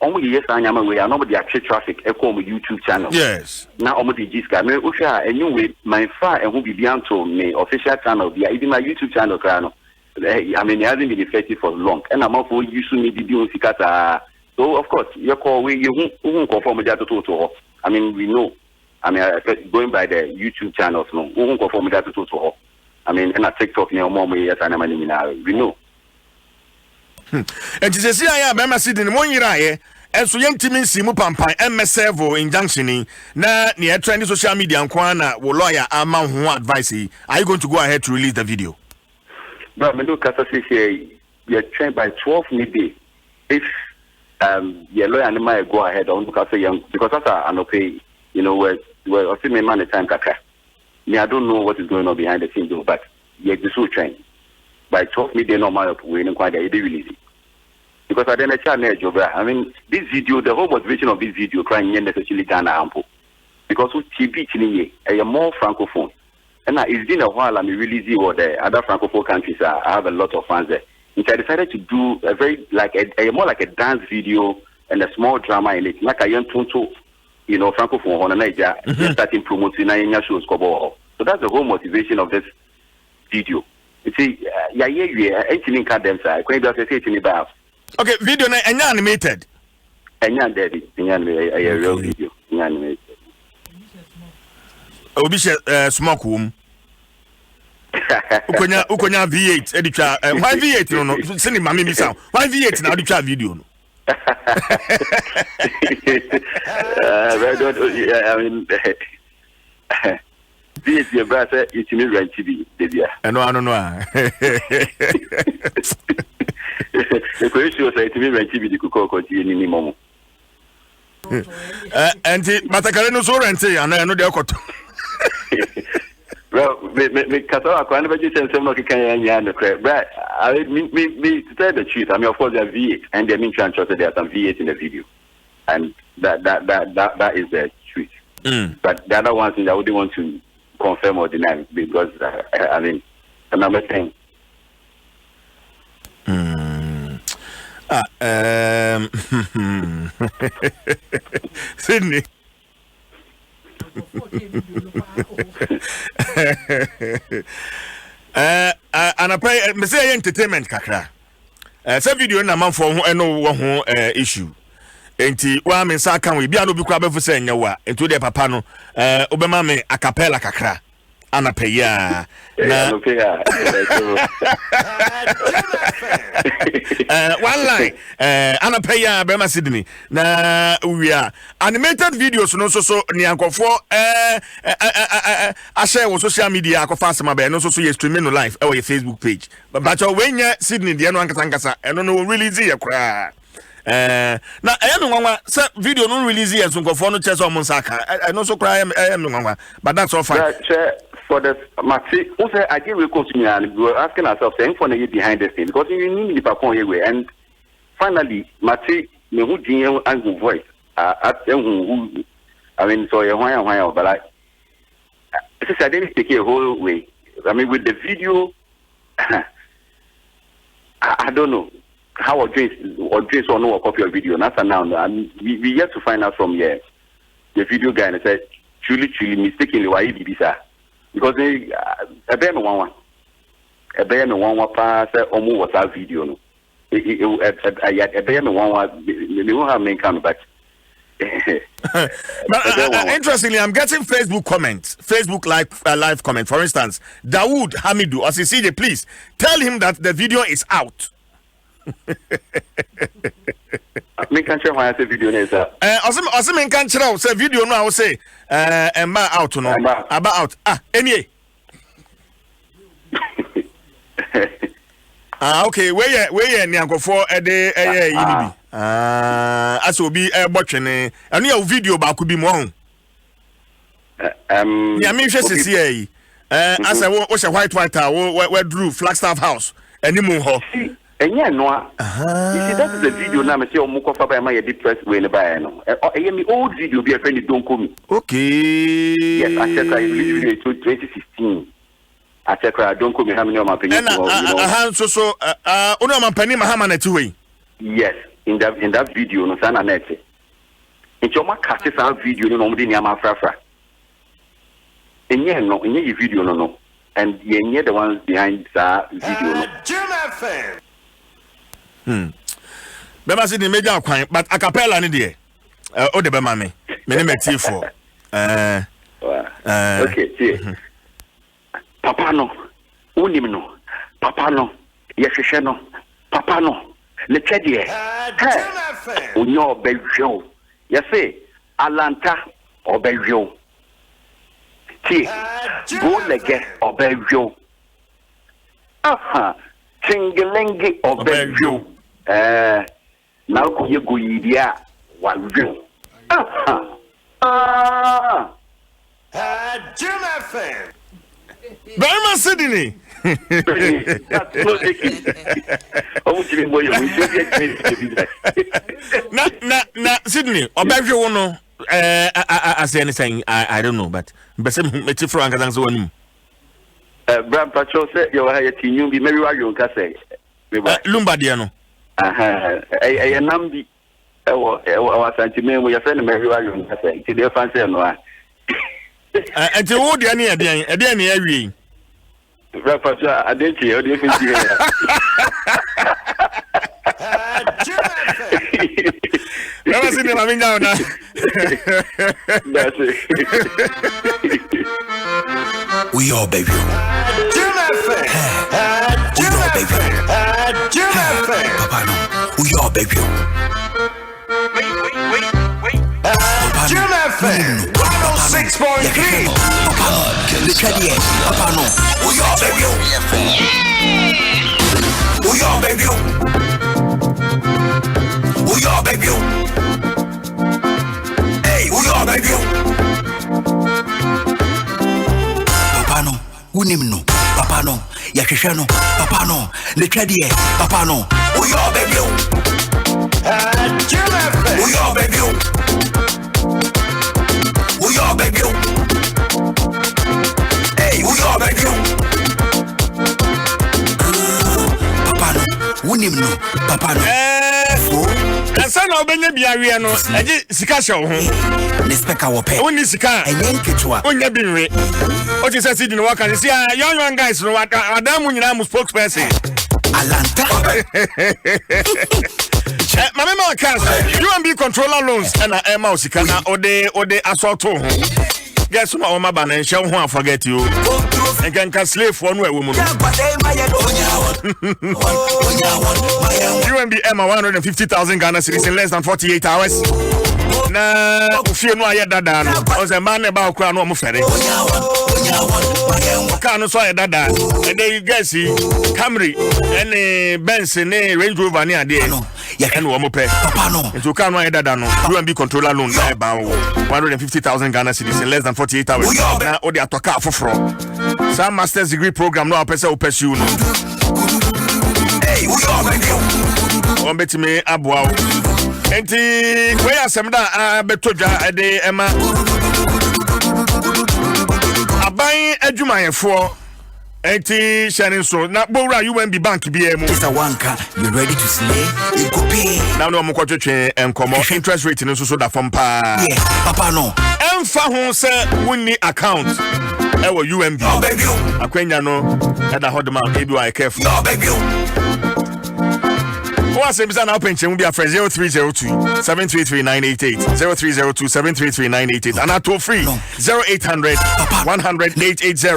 almost yes I am away. I know the actual traffic. Echo my YouTube channel. Yes. Now almost the G's guy. Me usha anyway. My far and who be beyond to me official channel. Even my YouTube channel. I mean, it hasn't been effective for long. And I'm for using me the doing sikata. So of course, your call we you won't conform with that to. I mean, we know. I mean, going by the YouTube channels, no, we won't conform with that to. I mean, and a TikTok near more yes, and we know. And to say I am a sitting in 1 year, and so young Timmy Simu Pampai, MSEVO injunction, na near trendy social media and Kwana, will lawyer Ama who advise. Are you going to go ahead to release the video? But me do kasa say you're trained by 12 midday. If your lawyer and my go ahead on because that's an okay, you know, where I see me man the time kaka. Me, I don't know what is going on behind the scenes though, but you're the so trained. By 12 midday normal we in quite a release it. Because I didn't challenge job. I mean, this video, the whole motivation of this video, crying necessarily Ghana ample. Because we TV a more francophone. And it's been a while I'm releasing or the other francophone countries. I have a lot of fans there. And I decided to do a very like a more like a dance video and a small drama in it. Like a young tonto, you know, francophone on Niger, starting promoting shows. So that's the whole motivation of this video. You see, actually can't them say. Okay, video na animated. Daddy, a real video. Animated. Obi smoke room. Ukonya V8 editor. Why V8 no? Send him mami sound. Why V8 na editor video no? I mean, this your brother. It's me rent TV. No. The question was to me rent TV. The cook continue ni momo. And matakare no so rent and I know they got. Well, me Katawa can never just send some like a crap. But me to tell the truth, I mean, of course, there are V8 and they mean there are some V8 in the video, and that is the truth. But the other ones I wouldn't want to confirm or deny because I mean, another thing. Sydney. And I pay me say entertainment kakra. Some video na man for no issue. Enti wa me sa kan we bia no bi kwa befu say nyawa. Enti de papa no obema me acapella kakra. Anapaya na one line anapaya Bema Sydney na we are animated videos no so ni ankofo I share on social media akofa asema be no so you streaming no live e your Facebook page but when you Sydney de no ankasa eno no release ye kra na no nwanwa say video no release ye so ankofo no chese omo nsaka no so kra no nwanwa but that's all fine. For the Maxi, also I give record to me and we were asking ourselves, saying for the behind this thing because you need the perform here and finally Maxi, me who didn't and voice who I mean so why but like I didn't take it a whole way. I mean with the video I don't know how or James or no copy of video. That's now and we yet to find out from the video guy and I said truly mistakenly why he did this. Because a bear one pass almost was our video. No, a bear one they won't have main camera, but interestingly, I'm getting Facebook comments, Facebook live comment. For instance, Dawood Hamidu, as you see, please tell him that the video is out. Me can't share why I say video is out. Also, me can't share say video no. I will say, out no, about out. Anyway. Okay. Where ni anko for ede yinibi. Aso bi botwene. Eno ya video ba ko bi mo ho. Ya me hwe sisi asa wo white we drew Flagstaff House. Animu ho. And yeah, no. You see, that is a video now. I say, "Oh, Moko Faba, my depressed way in the bio." I hear me old video. Be a friend, don't call me. Okay. Yes, I check. I literally 2016. I check. I don't call me. How many of my penny? So, Uno my penny, Mahamana two way. Yes, in that video, no sana net. In your cast this video, no more than Yama Frafra. And yeah, no, in your video, no. And you're the ones behind that video. Bema si the major kwan, but a cappella ni there. O de bema me. Me name T4. Okay, see. Papa no. Unim no. Papa no. Yehwehwe no. Papa no. Le chedie. Hey. Unyo beljo. Yese Alanta obeljo. See. Go lege obeljo. Aha. Chingelenge obeljo. Now you go idia one view. Jim FM. Very much Sydney. Na Sydney obevio wono as anything I don't know, but bese meti fro anka zanzo wanu. Bram Patrol say you are here tinyu bi maybe wa you nka say. Lumba dia no. I nambi our sentiment we friend maybe wa you nka say. Ti dey fancy no a. Enti wo dia ne e ne awie. Bram Patrol adenti o dey finti here. Never seen him having down now. That's it. We all baby. Jim FM. Jim FM. Jim FM. Papa no. We all baby. Wait. Jim FM. 106.3. Papa no. The chadie. Papa no. We all baby. We all baby. We all baby. Hey, we all baby. Papa no, unim no. Papa no, yahwehwe no. Papa no, le twade. Papa no, we all baby. Jim FM. We all baby. We all baby. Hey, we all baby. Papa no, unim no. Papa no. Ansa na obenya biawe no eje sika hye wo ho ne speka wo pe woni sika enye nketwa onya binwe o ti say sidin wo kan say young guys no adamu nyina mu spokesperson Alanta mama ma kan UMB controller loans na Emma sika na ode assault ho guess ma o ma ba na nhye ho forget you and can slave for no ewo mu UMB Emma 150,000 Ghana cedis in less than 48 hours. Na ufie no aye dada no. O se man ba okura no mo fere. Ka no so aye dada. E dey guess Camry and Benz ne Range Rover ni ade. Ya kan wo mo pe. Papa no. Nti ka no aye dada no. UMB controller loan na ba 150,000 Ghana cedis in less than 48 hours. Na o dey atoka afoforo. Some master's degree program no apese o pursue no. Hey, we all baby. On bet me aboa. Enti we asem da betodwa de ema. Aban adwumayefo. Enti shanin so na bowra UMB bank bia mu. Mr. Wanka, you ready to slay? You go pay. Now no mo kwatwetwe enkomo interest rate no so da fam pa. Yeah, Papa no. Emfa ho se wonni account. Ewo UMB. Oh baby. Akwanya no e da hodema e bi wa careful. Oh baby. What's the na pension will be a 0302 733 0302 733 and at toll free 0800 100 880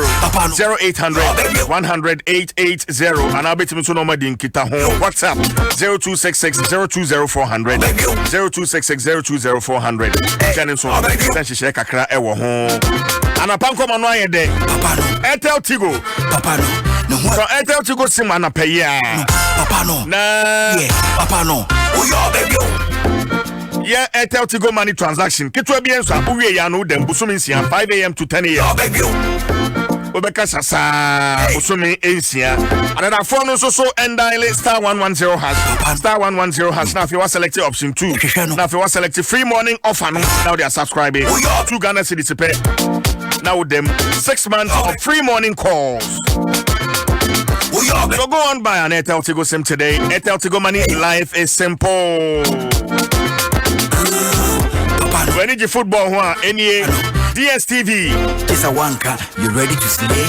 0800 100 880 and I'll bet you to no more din kita home WhatsApp 0266 020 400 0266 020 400 Janin so sense share kakra e wo ho and a panko mano aye de Papa no Airtel Tigo Papa no no so Airtel Tigo sim ana pay ya Papa no na yeah Papa no we all baby yeah Airtel Tigo money transaction kitwa bi enso abuwe ya no dem busumi nsia 5 am to 10 am oh baby obeka sasa osome ensia another phone no so and dial star 110 hash star 110 hash now if you want select option 2 now if you want select free morning offer no now they are subscribing 2 Ghana cedis pay now with them 6 months of free morning calls. So go on by an Airtel Tigo SIM today. Airtel Tigo Money, life is simple. When you football, any DSTV. It's a wanka. You ready to slay?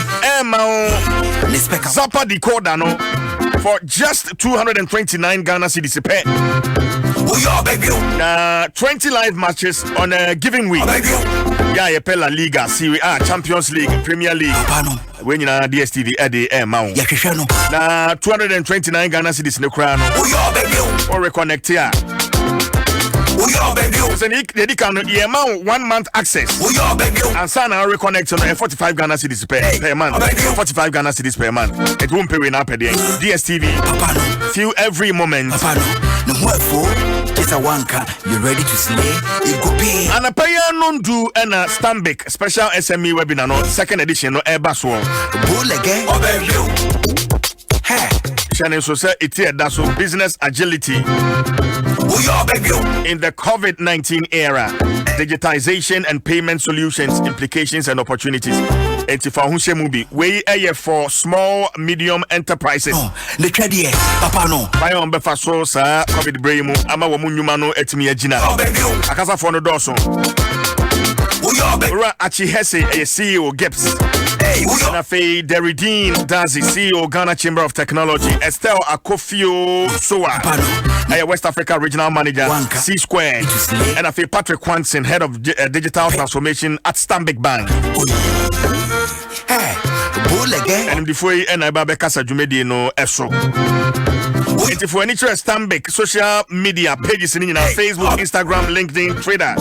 Zappa decoder no for just 229 Ghana cedis pay. 20 live matches on a given week. Yeah, you pay La Liga, Serie A, Champions League, Premier League. When you are DSTV at the amount. Na 229 Ghana cedis no crown. Or reconnect here. They can 1 month access. And Sana reconnect on 45 Ghana cedis per month. 45 Ghana cedis per month. It won't pay up at the end. DSTV. Feel every moment. No what for? It's a wanka. You ready to slay? It go pay. And a payer non do and a Stambik special SME webinar no second edition no Airbus war. Bull again. Hey. Shannon so say it's here that's so business agility. In the COVID-19 era, digitization and payment solutions, implications and opportunities. And if I movie, way for small, medium enterprises. The trade papa no. Buy on befa so sir, COVID bremu, ama wamu nyumano etimi agina. Akasa for no doso. Ura achi hese a CEO Gibbs. Nafe Deridine Dazi CEO Ghana Chamber of Technology. Estelle Akofio Soa. West Africa Regional Manager C Square. And Nafe Patrick Quanson, Head of Digital Transformation at Stambik Bank. And before and I Babekasa Jumedi no Eso. If for any Stambik social media pages in Facebook, Instagram, LinkedIn, Twitter.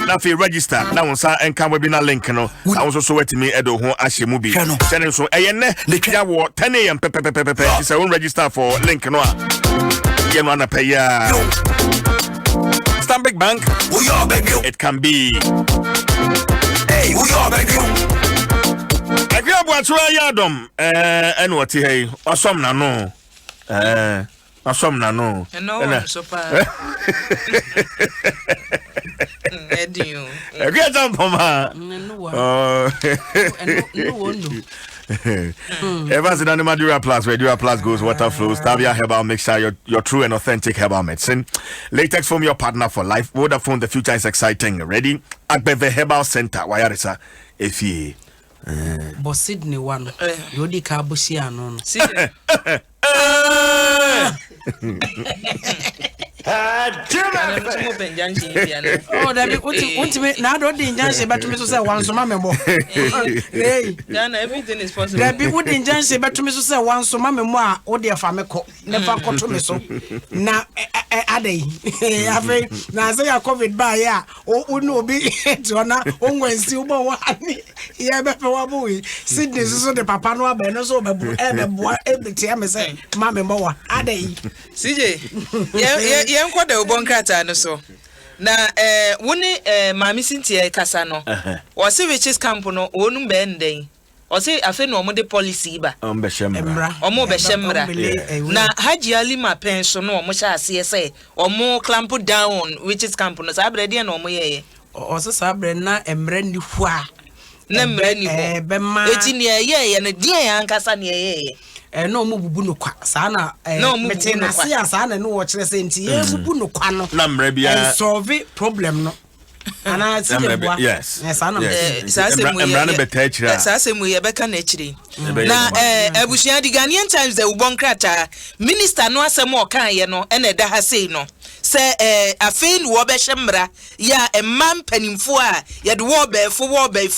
Now if you register, now on sa and come webinar link no. I was also waiting me Edo ho Ashemubi. Channel so ayene ya wo 10 a.m. It's own register for link no. You know na pay ya. Stambik Bank. It can be. Hey, we are baby. Adom and what hey awesome na no awesome na no no so pa edio get jump ma Evans in Animadura Plus, where Dura Plus goes, water flows, Tavia Herbal Mixture, your true and authentic herbal medicine. Latex from your partner for life. Vodafone, the future is exciting. Ready? Agbeve Herbal Center, Wayarisa, Efi. But Sydney one, Yodi Kabusia no. Oh, that be ultimate. Now don't injure, but to me to say once, mamma. Hey, Ghana, everything is possible. That be would injure, but to me to say once, mamma, or dear Famico, never got to me so. Now, Ade, now say I COVID by ya, or would no be it or not, only silver one. Yeah, but for a boy, Sydney is so the Papa no Benoso, every time I say, Mamma, Ade. CJ, yeah. Kwa de ubonkrata no so na woni mami Cynthia kasa no o se witches camp no wonu be ndен o se afa no mo de policy ba o be shemra na Haji Ali Mapen so no mo sha ase se o mo clamp down witches camp no sa brede na o mo ye o se sa brede na emre ni hua na emre ni ho eti ne ye na die ankasa ne ye no mu bubu no kwa sana mete na sia sana no wo kire senti ye bubu no kwa no na mra bia solve problem no ana ti de bua yes sana sase mu ye beka na chire na abusia di Ghanaian Times the ubonkrata minister no asem o kan ye no na da ha sei no se afein wo be hemra ya emam panimfo a ye de wo be fo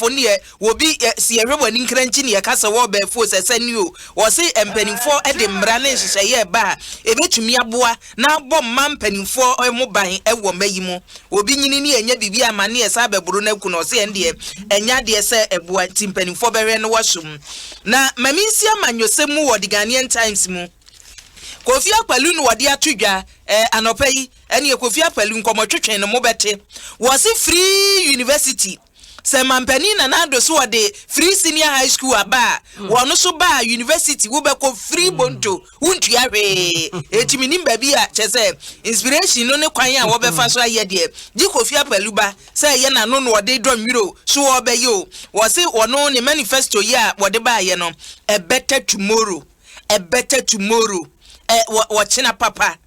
ne wo bi se ye hwebani nkranchi ne ye kasa wo be fo se sani o wo se empanimfo e de mra na hyehyɛ ye ba e betumi aboa na bɔ mam panimfo mo ban e wo mayimo obi nyini ne enya bibi amane ye sa beburu na ku no se ende enya de se eboa timpanimfo bɛhwɛ no wasum na maminsi amanyosemu wo de Ghanaian Times mu Kofi Akpalu no wode atudwa anopai ene Kofi Akpalu nkomotwetwen no mobete wo se free university se mampani na nado so de free senior high school aba wono so ba university wo be ko free bonto wuntua hwe etimi nim ba bi a chese inspiration no ne kwan a wo be fa so aye de ji Kofi Apeluba se ye na no no de dwamiro so wo be yo wo se wono ne manifesto ye a wo de ba ye no a better tomorrow wo china papa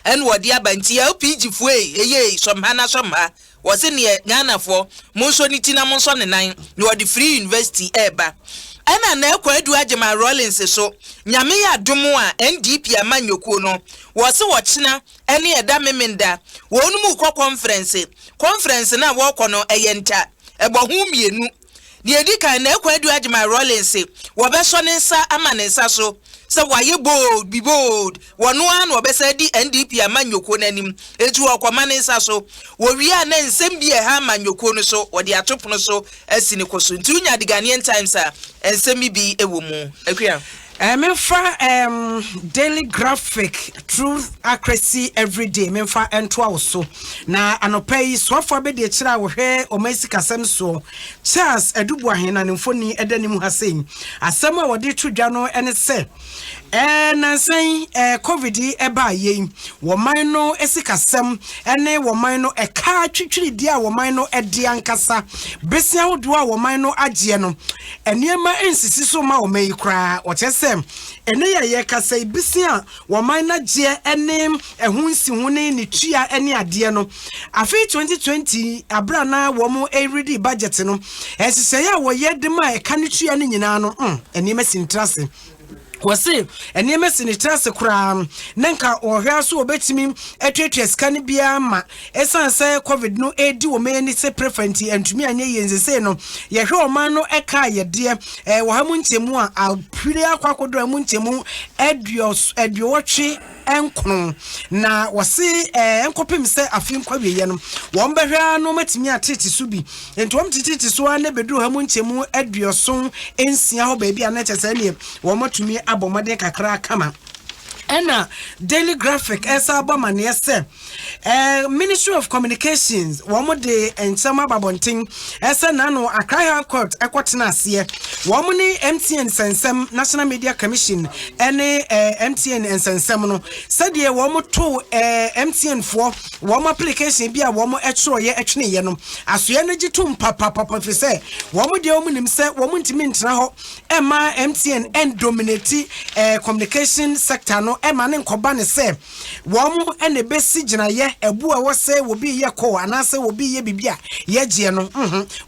en wo de abanti ya PG fu eye somha wo se ne Ghana fo monso ni tina monso ne nan ne wo de free university eba ena na Ekwadu Agema Rollins so nyame ya domo a NDP amanyoko no wo se wo china ene eda memenda wo nu mu kɔ conference na wo kɔ no eyenta ebo hu mienu de edika na Ekwadu Agema Rollins wo be so ne nsa ama ne nsa so se waye bold be bold wono an wo be se di NDP amanyoko nanim etu okoma ne nsa so wo wi a na nsem bi e ha amanyoko no so wo de atopono so asini koso ntu nya de Ghanaian Times a nsem bi ewo mu akua Memfa daily graphic truth accuracy every day memfa ento also na anopai sofa be de kira wo hwe o mesi kasem so Charles Edubu ahena ne mfoni edanim hasen asem a wode twodwa no ene se na sen covid eba yen wo man no esikasem ene wo man no eka twitwiri dia wo man no edi ankasa besia hodo a wo man no agye no eniema ensisi so ma wo mai kra o chese ene ye kasa besia wo man na gye ene ehunsi hune ne tua ene ade no afi 2020 abra na wo mo ready budget no esise ya wo ye de ma eka ne tua ne nyina no eniema sintrase wase enema sinitrase kura nenka ohwa so obetimi etwetwe scan bia ma esanse covid no edi wo meni se preference antumi anye yenzese no ye hwe oman no eka ye de wo ha munchemu a apire akwakodo munchemu eduotwe enkono na wase enkopim se afim kwabe ye no wo mbehwa no matimi atete so bi entom tititi so ane bedru ha munchemu eduoson ensia ho ba bia na chese ne wo matumi abomade kakra kama ena daily graphic esa abama ne se Ministry of Communications womo de ensama babontin esa nano Accra Court ekwotena ase womo ni MTN Nsem National Media Commission ene MTN Nsem no sadie womo to MTN for womo application bia womo etro ye etwene ye no asoye no gitum papa fi se womo de womo nim se womo ntimi ntena ho ema MTN and dominate communication sector no ema ne nkoba ne se womo ene besi gina ye ebu a wose wo bi ye ko anase wo bi ye bibia ye gye no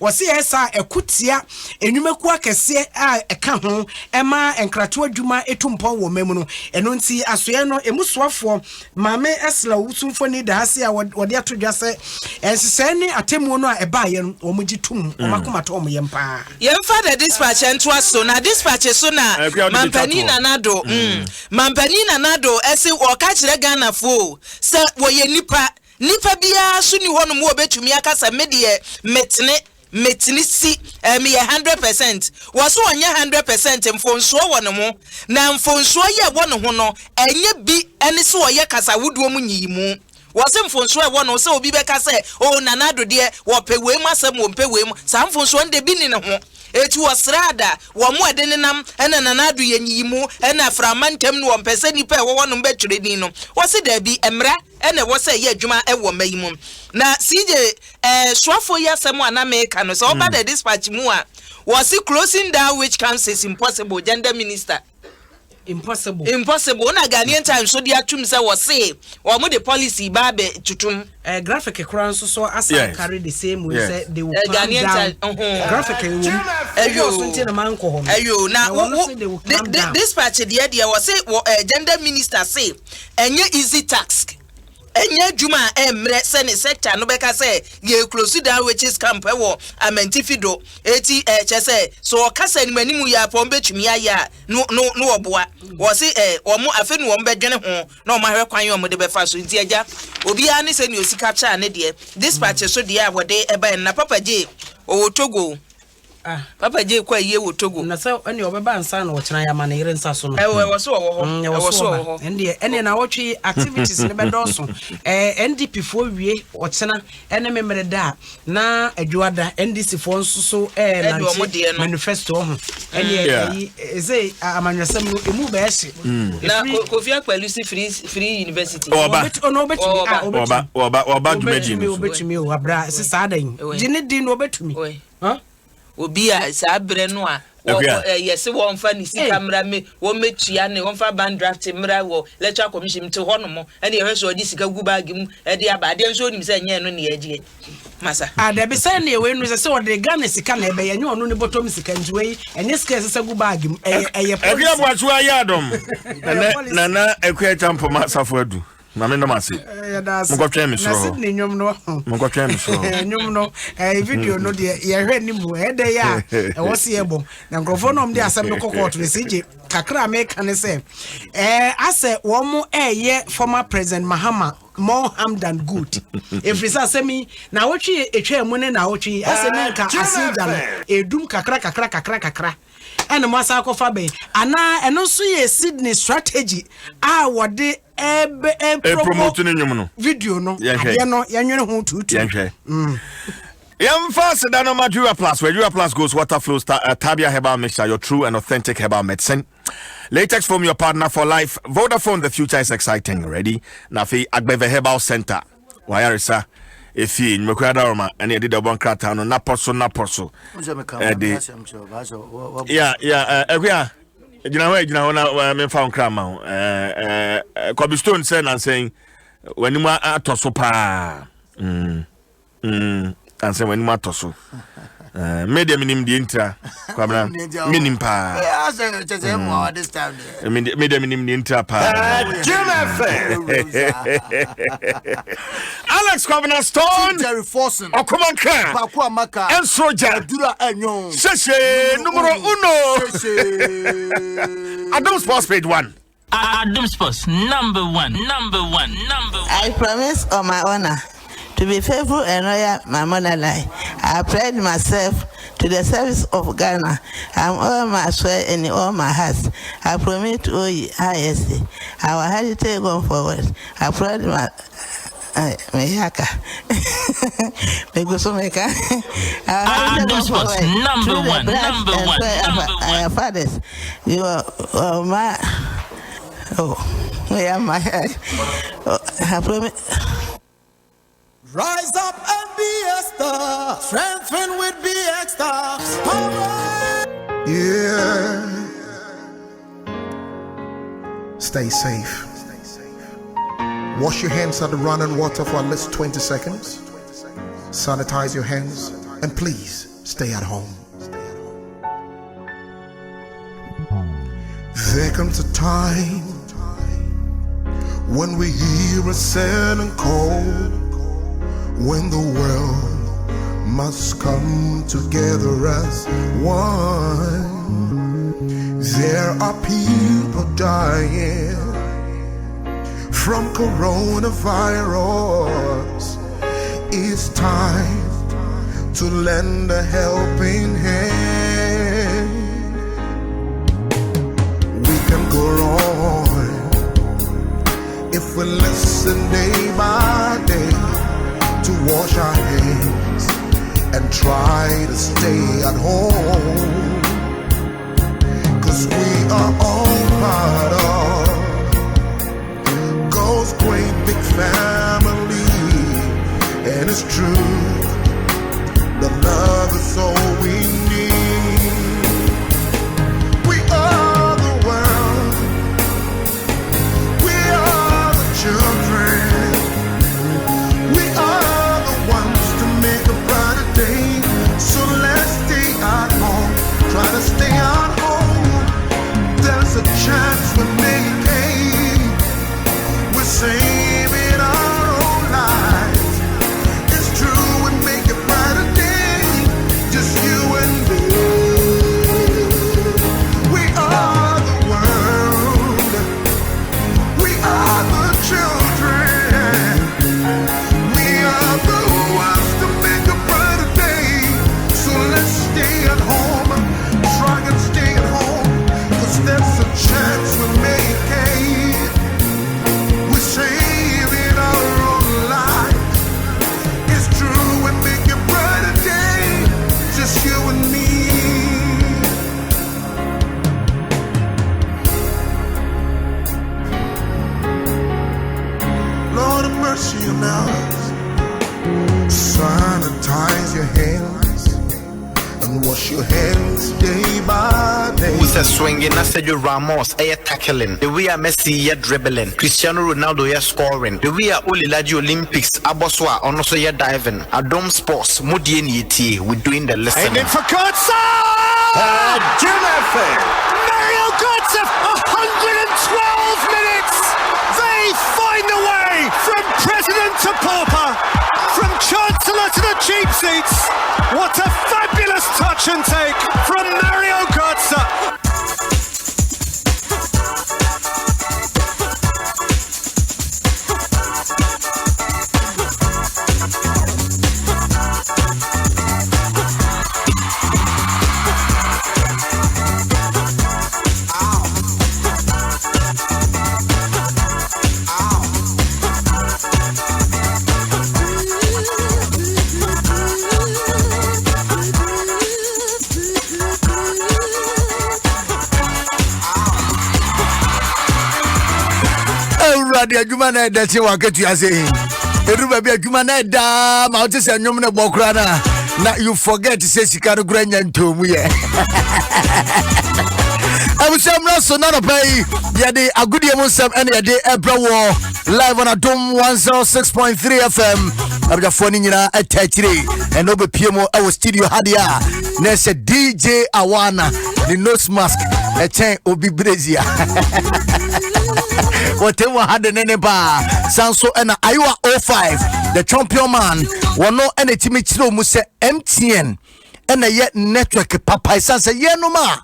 wose esa ekutia enwumeku akese a eka ho ema enkrato adwuma etumpon wo memu no eno nti asoye no emusoafo mame esla wusumfo ni da hase a wode atodwa se ensese ni atemu no a eba ye no wo mugitum o makomato o yempa yemfa the dispatch ento aso na dispatch so na mampani na nado mampani na nado ese wo ka kire Ghana fo se wo ye nipa bia so ni hono mo obetumi akasa medie metini si me 100% waso onye 100% mfonso wono mo na mfonso ye wono ho no enye bi ene se wo ye kasa wuduo mu nyimu wase mfonso e wono se obi be kasa o nanado de wo pewe mu asem wo pewe mu sa mfonso nde bi ni ne ho eti wasrada wo mo ade nenam ena nanado ye nyimu ena framantem no wo mpese nipa e wo wono mbetwere ni no wase da bi emra ene wo se ye adwuma e wo mayimu na CJ swafo ya semu anameka no so oba the dispatch mu a was closing down which comes is impossible gender minister impossible na Ghanaian Times so dia tum say was say or mo the policy ba be tutum graphic crown so asa carry the same way say they will Ghanaian graphic na dispatch dia was say gender minister say enye easy task enye juma emre se ne sector no beka se ye close down which is camp e wo amentifido eti chese so kasa ni manimu ya pom betumi aya no oboa wo se omo afe no omo bedwene ho na omo ahwe kwan omo de befa so nti agya obi ani se ni osika cha ne de dispatch so de a wode eba na papa je o Togo Papa J kwa ye wo Togo. Na say any obeba ansa na wo kena ya ma na yere nsa so no. Wo so wo ho. Wo so wo ho. Ene na wotwe activities ne bedoso. NDP fo wie wo kena ene memere da na adwada NDC fo nso so na manifesto ho. Ene say amanyasam no emu ba ehye. Na Kofi Akpalusi free university. Oba obetumi o abra sisa adan. Jini din no obetumi. Obi a sa bre no a yes won fa ni sika mra me won metua ne won fa band draft mra wo lecture commission te hono mo ene ye hweso di sika gu bag mu e de abade nso nim se nye no ne yagie masa da be say ne we no se wo de Ghana sika na ebe ye nye onu ne bottom sika njuwe enye sika se gu bag mu eye Ekwe aboachu ayadom na ekwe champo masafo adu na me no mase mukotwe me so na sit nyom no mukotwe me so nyom no video no de ye hwe ni mu e de ya e wo se ebo na nkrofo no mde asem no kokot ne sije kakra me kan se ase wo mu eye former president Mahama more harm than good if we say me na wotwe etwa mu ne na wotwe ase ne nka asija no edum kakra and masa kofa be ana eno so ye Sydney strategy wode promote no video no ade no yanwene ho tutu Yam fast Dano Madura Plus, where Madura Plus goes water flows, Tabia Herbal Mixture, your true and authentic herbal medicine. Latex from your partner for life. Vodafone, the future is exciting. Ready? Nafi Agbeve Herbal Center. Wayarisa. Efi nmekwada roma ene de bon krata no naposo egua gina ho na me fa nkra ma ho Cobblestone say na saying when mu atoso pa and say when mu atoso media minim di intra kwabra minim pa this time media minim di intra pa Alex Governor Stone Jerry Forson Okumanka Baku Amaka and Soja Dura Enyon Sese numero 1 Adom Sports page 1 Adom Sports number one. I promise on my honor to be faithful and loyal my motherland. I pledge myself to the service of Ghana. I'm all my swear and all my heart. I promise to owe ISC our heritage going forward. I pledge my Meyaka. Adom Sports number one. Our fathers, you are my. We are my head. I promise. Rise up and be a star. Strengthen with BX stars. Yeah. Stay safe. Wash your hands at the running water for at least 20 seconds. Sanitize your hands. And please stay at home. There comes a time when we hear a sad call, when the world must come together as one. There are people dying from coronavirus. It's time to lend a helping hand. We can go on if we listen day by day to wash our hands and try to stay at home. 'Cause we are all part of God's great big family. And it's true, the love is all we need. We are the world, we are the children, we are the ones to make a brighter day. So let's stay at home, try to stay at home. There's a chance we're making, we're saving our own lives. It's true. wash your mouth, sanitize your hands, and wash your hands day by day. Who's a swinging? I said you Ramos, tackling. The way Messi, you're dribbling. Cristiano Ronaldo, you're scoring. The way Oliladi Olympics, Aboswa, also you're diving. Adom Sports, Mudieni, we're doing the listening. Aiming for Kurtz! Adom FM! Mario Kurtz, 112 minutes! They find a way from president to pauper, from chancellor to the cheap seats. What a fabulous touch and take from Mario Götze. The Jumana that you are getting as saying, everybody, Jumana da, Mountains and Yumna Bokrana. Now you forget to say Chicago Grand to me. I was so not a pay. Yeah, the Adom 107 and the day April War live on Adom 106.3 FM. I'm just phoning you at 33 and over PMO our studio Hadia. There's a DJ Awana, the nose mask, a chain Obi Brazia. Whatever had the nene bar, Sanso and Iowa 05, the champion man, one no any Timichiro Muse MTN, and a yet network Papa Sansa Yenoma.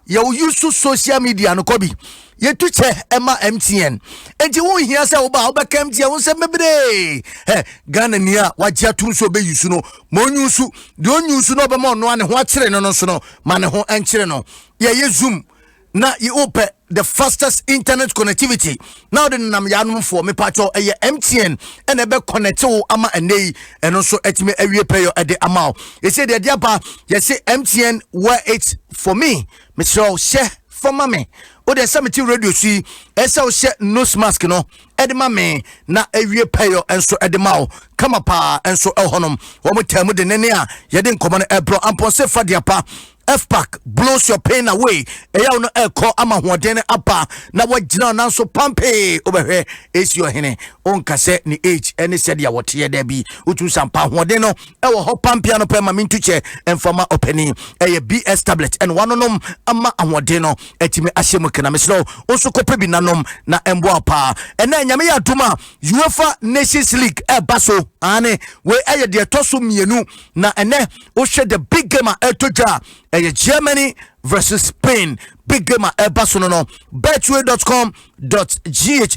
You use social media no Kobi. Ye to che Emma MTN. And you won't hear say about MTN won't say maybe. Hey, Ghana near what ya tun so be you know. Monusu, don't you no be more no one what's no so man ho and no. Ye Zoom. Now you open the fastest internet connectivity. Now the Namyanum for me patcho a MTN and a be connect to ama and they and also at me every player at the amount. You say the diapa, you say MTN where it's for me. Mr. Share for mommy. O de samiti radio see esa o share nose mask no edema me na every player and so edema come up and so elhonom. One more time with the nenia, you didn't come on a bro and ponse for diapa. F-Pack blows your pain away. Eya no eko ama huadene apa na wajina na so pampe over here is your hene on kase ni age any said ya what ye there be utu sampa huadeno ewo ho pampe ano pe ma mintuche enfama opening eye BS tablet and one onom ama huadeno etime ahyemu kana meslo onso kope bi nanom na embo apa ena nyame ya duma UEFA Nations League baso ane we eye de toso mienu na ene o hwe the big game etoja Germany versus Spain. Big game at Barcelona. Betway.com.gh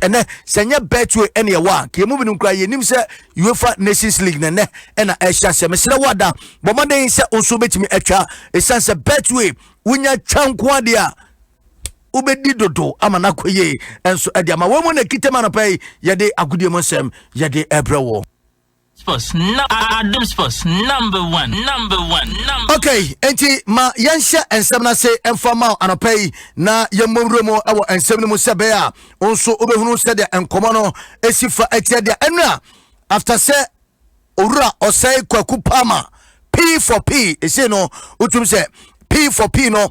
and senya Betway any one. Ke moving on cry nim say UEFA Nations League na na Asia se mesra wada. But Monday say onso betimi atwa esanse Betway wunya chankwa dia. Ubedi dodo amana koye enso ade ama wo mo na kitema no pay ye de Adom 107 ye de Ebrewo. Sports, Adom Sports, number one. Okay, enti ma yansha ensem na say enfama anopay na yemomromo awo ensem no sebe a onso obehunu se de enkomo no esifa etia de enra after say owura osai kwaku pama P for P e say no utum say P for P no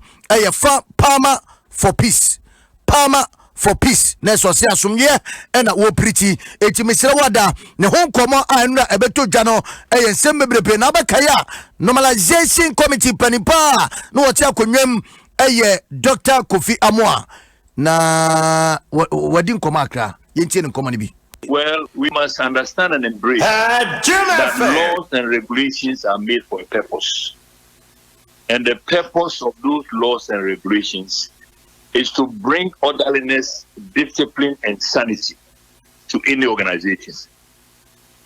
fa pama for peace pama for peace na so se asomye e na wo priti eti mesere wada ne ho nkomo anura ebeto dwa no ensem bebrebe na abakaya normalization committee panipa no wote akonwam Dr. Kofi Amoa na wadi nkomo akra yentie nkomo ne bi. Well, we must understand and embrace that laws and regulations are made for a purpose. And the purpose of those laws and regulations is to bring orderliness, discipline, and sanity to any organization.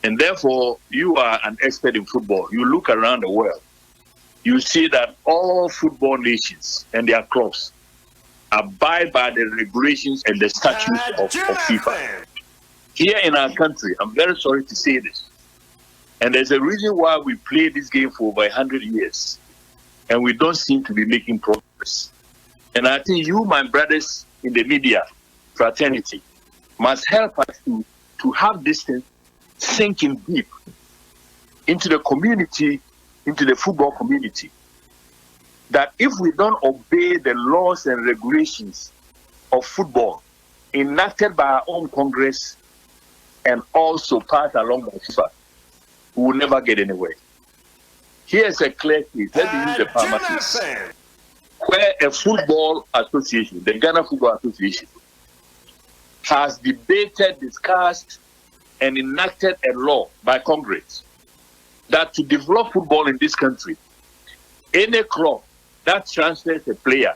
And therefore, you are an expert in football. You look around the world, you see that all football nations and their clubs abide by the regulations and the statutes of FIFA. Here in our country, I'm very sorry to say this, and there's a reason why we play this game for over 100 years, and we don't seem to be making progress. And I think you, my brothers in the media fraternity, must help us to have this thing sinking deep into the community, into the football community, that if we don't obey the laws and regulations of football enacted by our own Congress and also passed along by FIFA, we will never get anywhere. Here's a clear case. Let me use the Palmer case, where a football association, the Ghana Football Association, has debated, discussed, and enacted a law by Congress that to develop football in this country, any club that transfers a player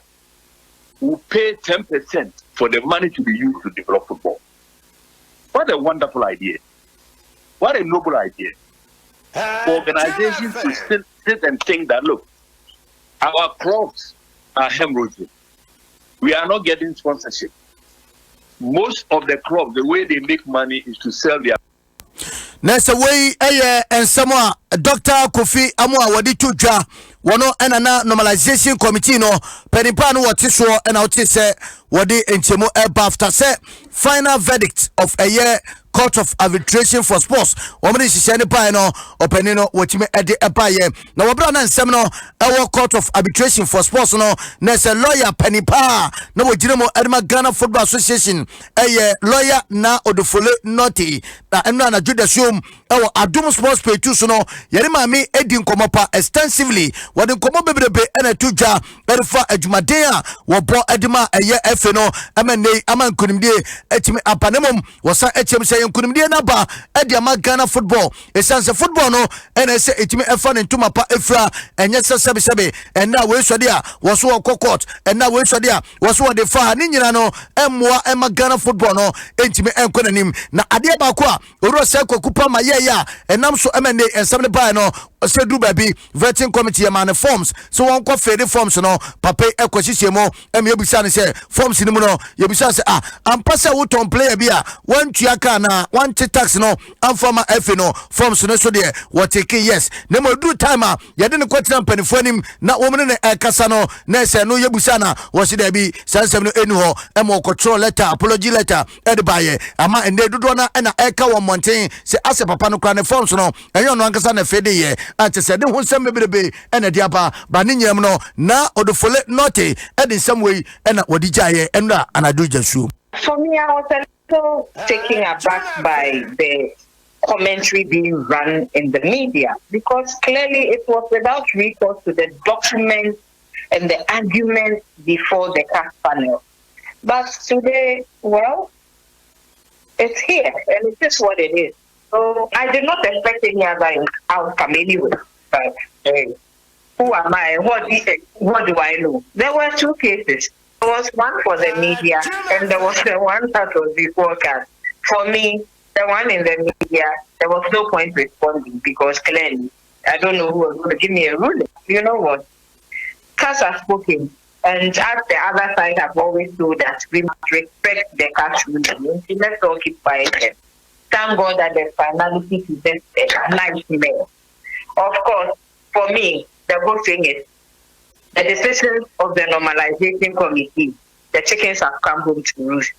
will pay 10% for the money to be used to develop football. What a wonderful idea. What a noble idea. For organizations to sit and think that, look, our clubs are hemorrhaging. We are not getting sponsorship. Most of the clubs, the way they make money is to sell their. Nessa way, and someone, Dr. Kofi Amwa, Wadi Tuja, Wano Enana Normalization Committee, no, Penipano, what is so, and out say, Wadi and Chemo Bafta say, final verdict of a year. Court of Arbitration for Sports. Omri Shishani Pano, Openino, what you may add a paye. Now, Brother Seminole, our Court of Arbitration for Sports, no, Nessa lawyer Penny Pa, no, Jinamo Edma Ghana Football Association, a lawyer na Odofole Noti, and Nana Judasum, our Adom Sports Pay to Sono, Yerima me Edin Komopa extensively, what in Komobe and a Tuja, Erifa Edmadea, what brought Edma a year FNO, Amane, Aman Kunimde, Etime Apanemum, was a HM kunimdie naba ediama Ghana football esanse football no ene se etimi efa ne ntuma pa efra enye sebe ena we swade a woso kokot ena we swade a woso de fa ni nyina no emmoa ema Ghana football no entimi enkonanim na ade ba ko a oro se kokupa ma ye ya enam so emene ensam ne ba no se du baby vetting committee ya man forms so won ko fede forms no papa ekosise mo eme ebisa ne se forms ni mu no yebisa se ampasa wo ton player bia wan tuaka na one tax no amfama F no forms no so there what take yes na mo do time a yede ne kwatina mpanifo anim na wo ne kasa no na se no yebusa na wo se da bi sansem no enu ho e mo control letter apology letter e de baye ama ende dodo na na eka wo monten se ase papa no kwa ne forms no enyo no ankasa na fede ye ate se de ho nsem bebrebe e na dia ba ne nyem no na odofole note e de some way e na wodi jaye enra anadu jasu. For me, I was a little taken aback by the commentary being run in the media because clearly it was without recourse to the documents and the arguments before the CAS panel. But today, well, it's here and it is what it is. So I did not expect any other outcome anyway. But who am I? What do I know? There were two cases. There was one for the media, and there was the one that was before CAS. For me, the one in the media, there was no point responding because clearly, I don't know who was going to give me a ruling. You know what? CAS has spoken, and as the other side have always told us, we must respect the CAS ruling. Let's all keep quiet. Thank God that there's finality to this nightmare. Of course, for me, the good thing is, the decision of the normalization committee, the chickens have come home to roost.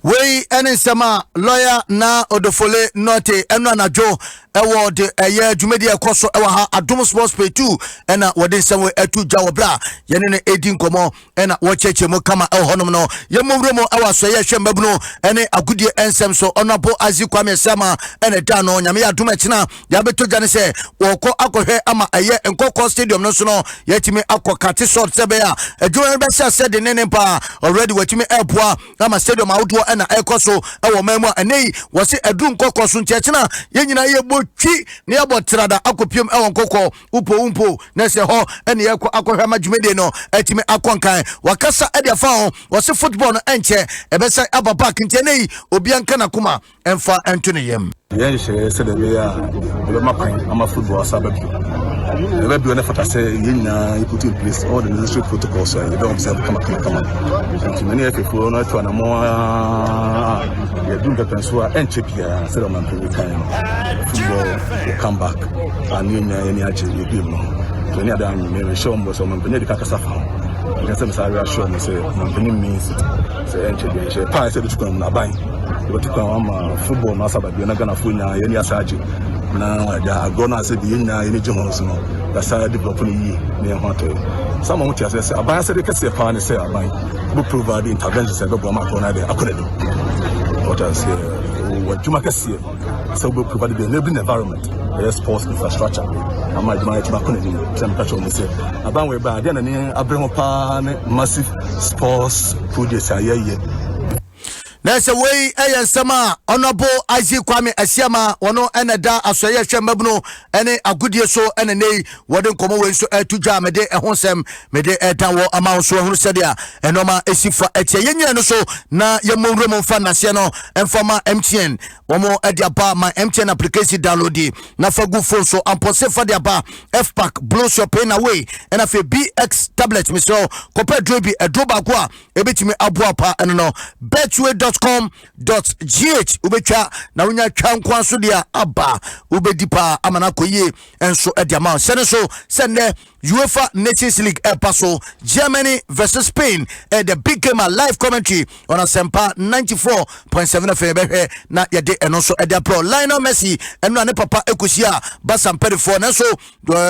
We any sama lawyer na odofole note eno na jo ewo de eye dwumedi ekoso ewo ha Adom Sports Pay 2 ena wode nsem etu jawo bra ye ne edi nkomo ena wo cheche mo kama ehonom no ye momro mo ewa so ye hwe mbabunu ene agudie ensem so onabo azikwame sama ene da no nyame ya Adom akina ya beto jane se wo ko akohwe ama eye nkoko stadium no so no ye timi akokate short sebe ya edwuma be se de nene pa already watimi airport ama stadium outdoor ena ekoso ewo memu enei wose edu nkoko so ntiachina ye nyina ye botwi ne abotrada akopiem ewo nkoko umpo na se ho ene ye akɔhwe madwumede no atimi akonkan wakasa ede fa ho wose football no enche ebesa ababa kintenei obianka na kuma emfa entune yem yen hye se de be ya ebe mapan ama football sababu ebe bi one fata se yenya you put in place all the necessary protocols so you don't observe kama and many of people no to na mo ya dun the pensua enche bia se do man pe kan football will come back and yenya any aje you be no to any other me show mo so man pe ne de kasa fa you can say me say show me say man pe means say enche bia she pa say do to come na ban football na sababu na Ghana fu nya yeni asaje na ja gona se bi nya yeni jehons no da sa develop ni ne hoto some of us say aban say dey say pa ne say aban we provide interventions e be bo ma gona dey akonadi what I say what juma kase so we provide the enabling environment sports infrastructure ama juma akonadi sem ka cho me say aban we ba dey na ni abremo pa ne massive sports projects ayeye. Nese way sama honorable Isaac Kwame Asiama wono eneda asoye hwemabno ene agudie so ene nei wode nkomo we so etudwa mede ehonsem mede edan wo ama so hunu sedia enoma esifa etie yenye no so na yemomrem mfa nase no enfama MTN womo edia ba my MTN application download na fagu phone so ampose fa dia ba FPack blow your pain away ena fe BX tablet miso kopɛ drobi edroba ko a ebetimi aboa pa eno no betway.com.gh ubetwa na unya twankwa so dia aba ubedipa amana koye enso ediama sene so sene UEFA Nations League paso Germany versus Spain the big game live commentary on Asempa 94.7 FM na yede eno so edia pro Lionel Messi eno ne papa ekusia basam perifo na so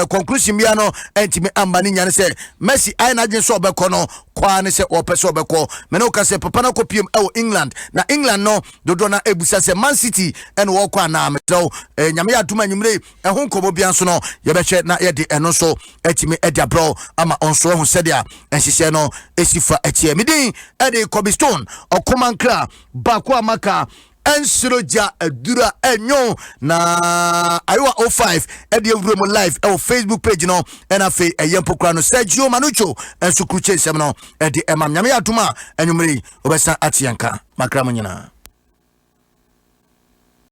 conclusion bia no entimi ambani nyane se Messi ai na gin so obekọ no kwa ne se opese obekọ me no ka se papa na kopiem England na England no dodo na ebusa se Man City en wo kwa na meto nyame ya tuma nyumre ehun komo bia so no yebehwe na yede eno so etimi edia bro ama onso hu sedia enhihye no esifa etie midin ede Cobblestone okomankra bako amaka ensiroja adura enyo na Iowa 05 ede ewuremo live Facebook page no ena fe eyempokra no Sergio Manucho enso kruche nsem no ede emam nyame ya tuma enyumre obesa atianka makra munyina